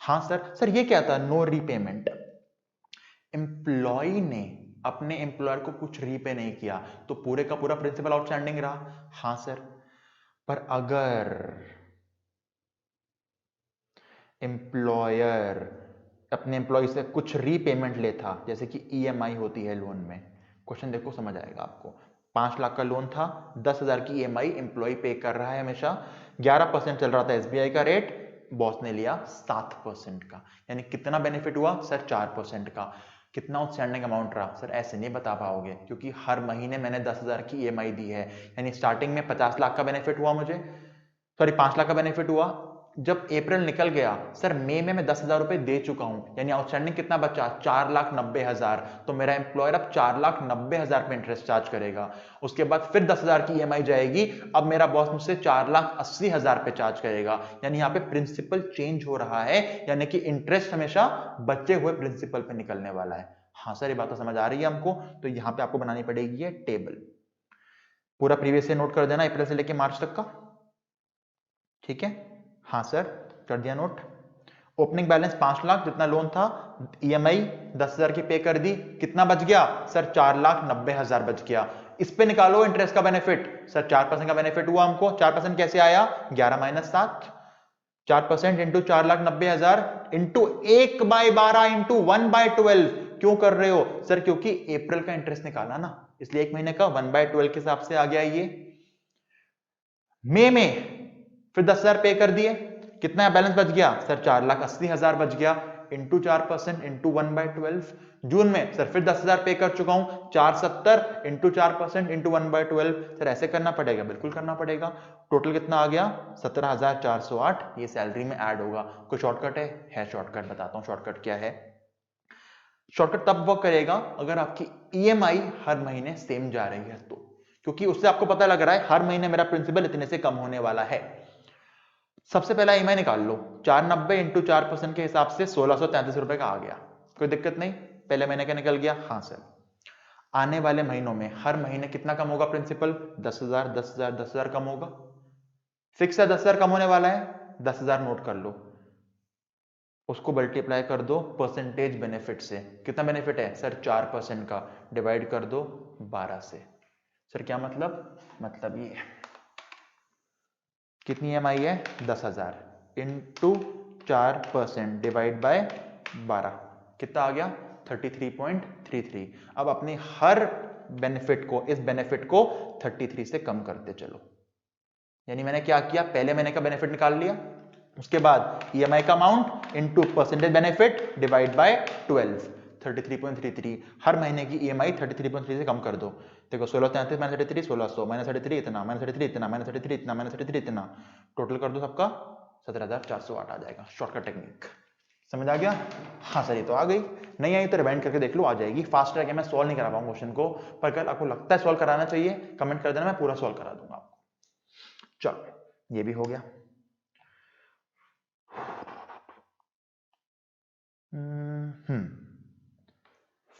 हाँ सर ये क्या था? No repayment. एम्प्लॉय ने अपने एम्प्लॉयर को कुछ रीपे नहीं किया, तो पूरे का पूरा प्रिंसिपल आउटस्टैंडिंग रहा। हाँ सर, पर अगर एम्प्लॉयर अपने एम्प्लॉय से कुछ रीपेमेंट लेता, जैसे कि ईएमआई होती है लोन में, क्वेश्चन देखो समझ आएगा आपको। 5 लाख का लोन था, 10,000 की ईएमआई एम्प्लॉय पे कर रहा है हमेशा, 11% चल रहा था एसबीआई का रेट, बॉस ने लिया 7% का, यानी कितना बेनिफिट हुआ सर 4% का। कितना आउटस्टैंडिंग अमाउंट रहा सर, ऐसे नहीं बता पाओगे क्योंकि हर महीने मैंने 10,000 की ईएमआई दी है, यानी स्टार्टिंग में 50 लाख का बेनिफिट हुआ मुझे, सॉरी 5 लाख का बेनिफिट हुआ। जब अप्रैल निकल गया सर, मई में मैं 10,000 रुपए दे चुका हूं, यानी आउटस्टैंडिंग कितना बचा 4,90,000। तो मेरा एम्प्लॉयर अब 4,90,000 पे इंटरेस्ट चार्ज करेगा। उसके बाद फिर 10,000 की ईएमआई जाएगी, अब मेरा बॉस मुझसे 4,80,000 पे चार्ज करेगा, यानी यहाँ पे प्रिंसिपल चेंज हो रहा है, यानी कि इंटरेस्ट हमेशा बचे हुए प्रिंसिपल पे निकलने वाला है। हाँ सर, ये बात तो समझ आ रही है हमको। तो यहाँ पे आपको बनानी पड़ेगी ये टेबल, पूरा प्रीवियस ईयर नोट कर देना अप्रैल से लेके मार्च तक का, ठीक है। हाँ सर, कर दिया नोट। ओपनिंग बैलेंस 5 लाख जितना लोन था, ईएमआई 10,000 की पे कर दी, कितना बच गया सर 4,90,000 बच गया। इस पे निकालो इंटरेस्ट का बेनिफिट सर, 4% का बेनिफिट हुआ हमको। 4% कैसे आया, 11 माइनस 7, 4% इंटू 4,90,000 इंटू 1/12 इंटू 1/12। क्यों कर रहे हो सर, क्योंकि अप्रैल का इंटरेस्ट निकाला ना, इसलिए एक महीने का 1/12 के हिसाब से आ गया ये। मई में फिर 10,000 पे कर दिए, कितना बैलेंस बच गया सर 4,80,000 बच गया, इंटू 4% इंटू 1/12। जून में सर फिर 10,000 पे कर चुका हूं, 470 इंटू 4% इंटू 1/12। सर ऐसे करना पड़ेगा, बिल्कुल करना पड़ेगा। टोटल कितना आ गया 17,408, ये सैलरी में ऐड होगा। कोई शॉर्टकट है शॉर्टकट बताता हूं, शॉर्टकट क्या है। शॉर्टकट तब वर्क करेगा अगर आपकी ईएमआई हर महीने सेम जा रही है तो, क्योंकि उससे आपको पता लग रहा है हर महीने मेरा प्रिंसिपल इतने से कम होने वाला है। सबसे पहला ईएमआई निकाल लो, 490 इंटू 4% के हिसाब से 1,633 रुपए का आ गया। कोई दिक्कत नहीं, पहले महीने का निकल गया। हाँ सर, आने वाले महीनों में हर महीने कितना कम होगा प्रिंसिपल, 10,000 10,000 10,000 कम होगा। फिक्स है 10,000 कम होने वाला है, 10,000 नोट कर लो, उसको मल्टीप्लाई कर दो परसेंटेज बेनिफिट से। कितना बेनिफिट है सर 4% का, डिवाइड कर दो 12 से। सर क्या मतलब ये कितनी ईएमआई है 10,000 इंटू 4% डिवाइड बाय 12, कितना आ गया 33.33। अब अपने हर बेनिफिट को, इस बेनिफिट को 33 से कम करते चलो। यानी मैंने क्या किया, पहले महीने का बेनिफिट निकाल लिया, उसके बाद ईएमआई का amount into percentage benefit divide by 12, 33.33। हर महीने की ईएमआई 33.3 से कम कर दो। देखो 1633 माइनस 33, 1600 माइनस 33 इतना, माइनस 33 इतना, माइनस 33 इतना, माइनस 33 इतना, टोटल कर दो सबका 17,408 आ जाएगा। शॉर्टकट टेक्निक समझ आ गया। हाँ सर, ये तो आ गई, नहीं आई तो रिवाइंड करके देख लो, आ जाएगी। फास्ट ट्रैक है, मैं सॉल्व नहीं करा पाऊंगा क्वेश्चन को, पर अगर आपको लगता है सॉल्व कराना चाहिए कमेंट कर देना, मैं पूरा सॉल्व करा दूंगा आपको। चलो ये भी हो गया।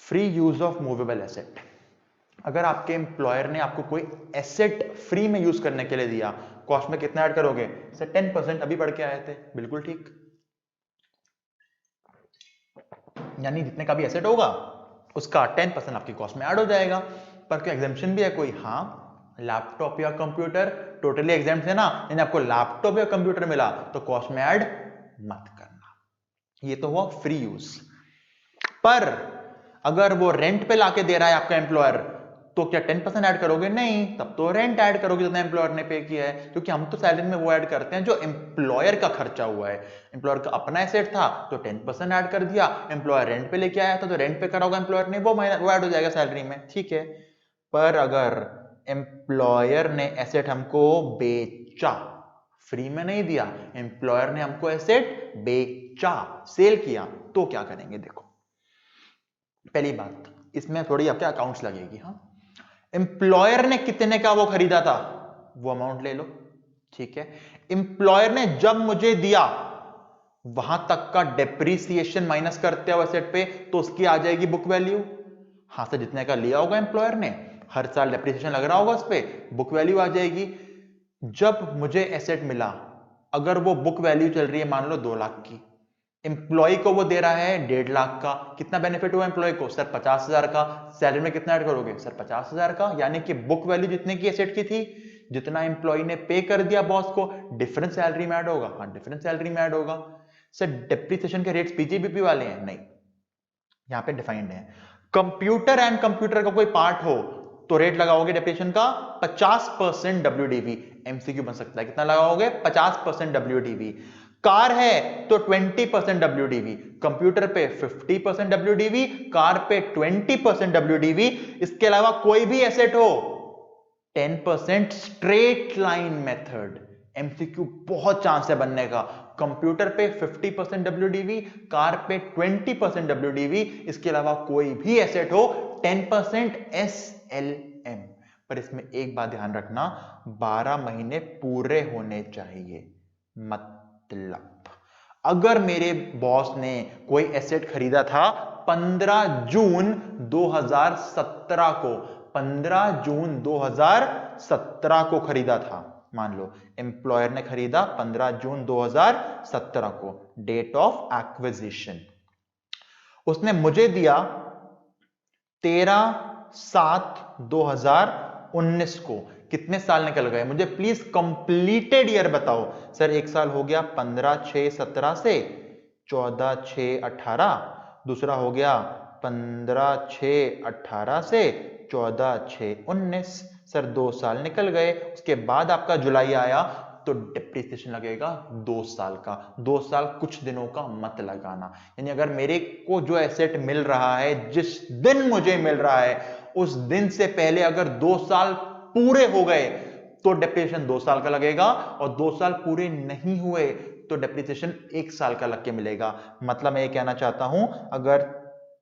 Free use of movable asset. अगर आपके एम्प्लॉयर ने आपको कोई एसेट फ्री में यूज करने के लिए दिया, कॉस्ट में कितना ऐड करोगे सर 10%, अभी पढ़ के आए थे, बिल्कुल ठीक। यानी जितने का भी एसेट होगा उसका 10% आपकी कॉस्ट में ऐड हो जाएगा। पर कोई एग्जेम्पशन भी है कोई, हाँ लैपटॉप या कंप्यूटर टोटली एग्जेम्प्ट है ना, यानी आपको लैपटॉप या कंप्यूटर मिला तो कॉस्ट में ऐड मत करना, ये तो हुआ फ्री यूज। पर अगर वो रेंट पे लाके दे रहा है आपका एम्प्लॉयर, तो क्या 10% ऐड करोगे, नहीं, तब तो रेंट ऐड करोगे जितना एम्प्लॉयर ने पे किया है, क्योंकि हम तो सैलरी में वो ऐड करते हैं जो एम्प्लॉयर का खर्चा हुआ है। एम्प्लॉयर का अपना एसेट था तो 10% ऐड कर दिया, एम्प्लॉयर रेंट पे लेके आया था तो रेंट पे करा होगा एम्प्लॉयर ने, वो ऐड हो जाएगा सैलरी में, ठीक है। पर अगर एम्प्लॉयर ने एसेट हमको बेचा, फ्री में नहीं दिया, एम्प्लॉयर ने हमको एसेट बेचा, सेल किया, तो क्या करेंगे देखो। पहली बात, इसमें थोड़ी आपके अकाउंट्स लगेगी। हाँ, एम्प्लॉयर ने कितने का वो खरीदा था, वो अमाउंट ले लो, ठीक है। एम्प्लॉयर ने जब मुझे दिया वहां तक का डेप्रीसिएशन माइनस करते हो एसेट पे, तो उसकी आ जाएगी बुक वैल्यू। हाँ सर, जितने का लिया होगा एम्प्लॉयर ने, हर साल डेप्रीसिएशन लग रहा होगा उस पे, बुक वैल्यू आ जाएगी। जब मुझे एसेट मिला, अगर वो बुक वैल्यू चल रही है मान लो 2 लाख की, एम्प्लॉय को वो दे रहा है 1.5 लाख का, कितना बेनिफिट हुआ एम्प्लॉय को सर 50,000 का। सैलरी में कितना ऐड करोगे सर 50,000 का, यानी कि बुक वैल्यू जितने की एसेट की थी, जितना एम्प्लॉय ने पे कर दिया बॉस को, डिफरेंस सैलरी में ऐड होगा। हाँ, डिफरेंस सैलरी में ऐड होगा। सर डेप्रिसिएशन के रेट्स पीजीबीपी वाले हैं, नहीं, यहां पे डिफाइंड है। कंप्यूटर एंड कंप्यूटर का कोई पार्ट हो तो रेट लगाओगे डेप्रिसिएशन का 50% WDV। एमसीक्यू बन सकता है, कितना लगाओगे 50% WDV। कार है तो 20% WDV, कंप्यूटर पे 50% WDV, कार पे 20% WDV, इसके अलावा कोई भी एसेट हो 10% स्ट्रेट लाइन मेथड। MCQ बहुत चांस है बनने का। कंप्यूटर पे 50% WDV, कार पे 20% WDV, इसके अलावा कोई भी एसेट हो 10% SLM। पर इसमें एक बात ध्यान रखना, 12 महीने पूरे होने चाहिए। मतलब अगर मेरे बॉस ने कोई एसेट खरीदा था 15 जून 2017 को, 15 जून 2017 को खरीदा था, मान लो एम्प्लॉयर ने खरीदा 15 जून 2017 को, डेट ऑफ एक्विजिशन, उसने मुझे दिया 13/7/2019 को, कितने साल निकल गए मुझे प्लीज कंप्लीटेड ईयर बताओ। सर एक साल हो गया 15/6/17 से 14/6/18, दूसरा हो गया 15/6/18 से 14/6/19, सर 2 साल निकल गए। उसके बाद आपका जुलाई आया तो डिप्रिसिएशन लगेगा 2 साल का। 2 साल कुछ दिनों का मत लगाना, यानी अगर मेरे को जो एसेट मिल रहा है जिस दिन मुझे मिल रहा है उस दिन से पहले अगर 2 साल पूरे हो गए तो डिप्रिसिएशन 2 साल का लगेगा, और 2 साल पूरे नहीं हुए तो डिप्रिसिएशन 1 साल का लग के मिलेगा। मतलब मैं ये कहना चाहता हूं, अगर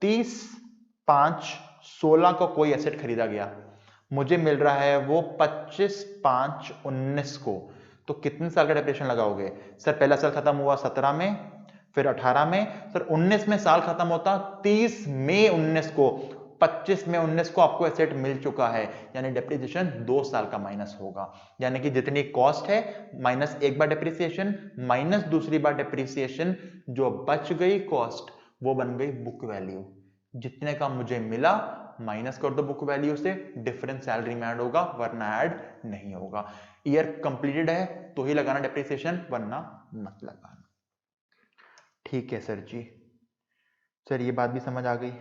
30/5/16 को कोई एसेट खरीदा गया, मुझे मिल रहा है वो 25/5/19 को, तो कितने साल का डिप्रिसिएशन लगाओगे? सर पहला साल खत्म हुआ 17 में, फिर 18 में, सर 19 में साल खत्म होता 30 मई 19 को, 25 में 19 को आपको एसेट मिल चुका है, यानी डिप्रिसिएशन 2 साल का माइनस होगा। यानी कि जितनी कॉस्ट है माइनस एक बार डिप्रिसिएशन माइनस दूसरी बार डिप्रिसिएशन, जो बच गई कॉस्ट वो बन गई बुक वैल्यू। जितने का मुझे मिला माइनस कर दो बुक वैल्यू से, डिफरेंस सैलरी में ऐड होगा वरना ऐड नहीं होगा। ईयर कंप्लीटेड है तो ही लगाना डिप्रिसिएशन, वरना मत लगाना। ठीक है सर जी, सर ये बात भी समझ आ गई।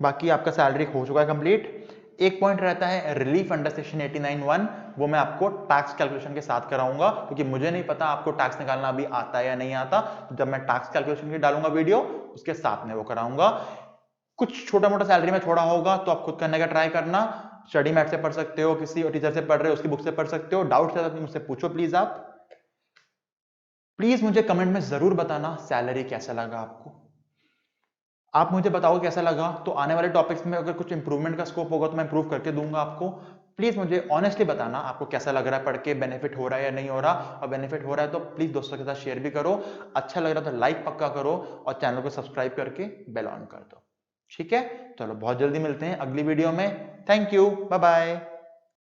बाकी आपका सैलरी हो चुका है कंप्लीट। एक पॉइंट रहता है रिलीफ अंडर सेक्शन 89(1), वो मैं आपको टैक्स कैलकुलेशन के साथ कराऊंगा, क्योंकि मुझे नहीं पता आपको टैक्स निकालना अभी आता है या नहीं आता। तो जब मैं टैक्स कैलकुलेशन की डालूंगा वीडियो, उसके साथ में वो कराऊंगा। कुछ छोटा मोटा सैलरी में छोड़ा होगा तो आप खुद करने का ट्राई करना। स्टडी मैट से पढ़ सकते हो, किसी और टीचर से पढ़ रहे हो उसकी बुक से पढ़ सकते हो। डाउट है तो मुझसे पूछो प्लीज। आप प्लीज मुझे कमेंट में जरूर बताना सैलरी कैसा लगा आपको। आप मुझे बताओ कैसा लगा, तो आने वाले टॉपिक्स में अगर कुछ इंप्रूवमेंट का स्कोप होगा तो मैं इंप्रूव करके दूंगा आपको। प्लीज मुझे ऑनेस्टली बताना आपको कैसा लग रहा है पढ़ के, बेनिफिट हो रहा है या नहीं हो रहा। और बेनिफिट हो रहा है तो प्लीज दोस्तों के साथ शेयर भी करो, अच्छा लग रहा है तो लाइक पक्का करो, और चैनल को सब्सक्राइब करके बेल ऑन कर दो। ठीक है, चलो बहुत जल्दी मिलते हैं अगली वीडियो में। Thank you, bye bye.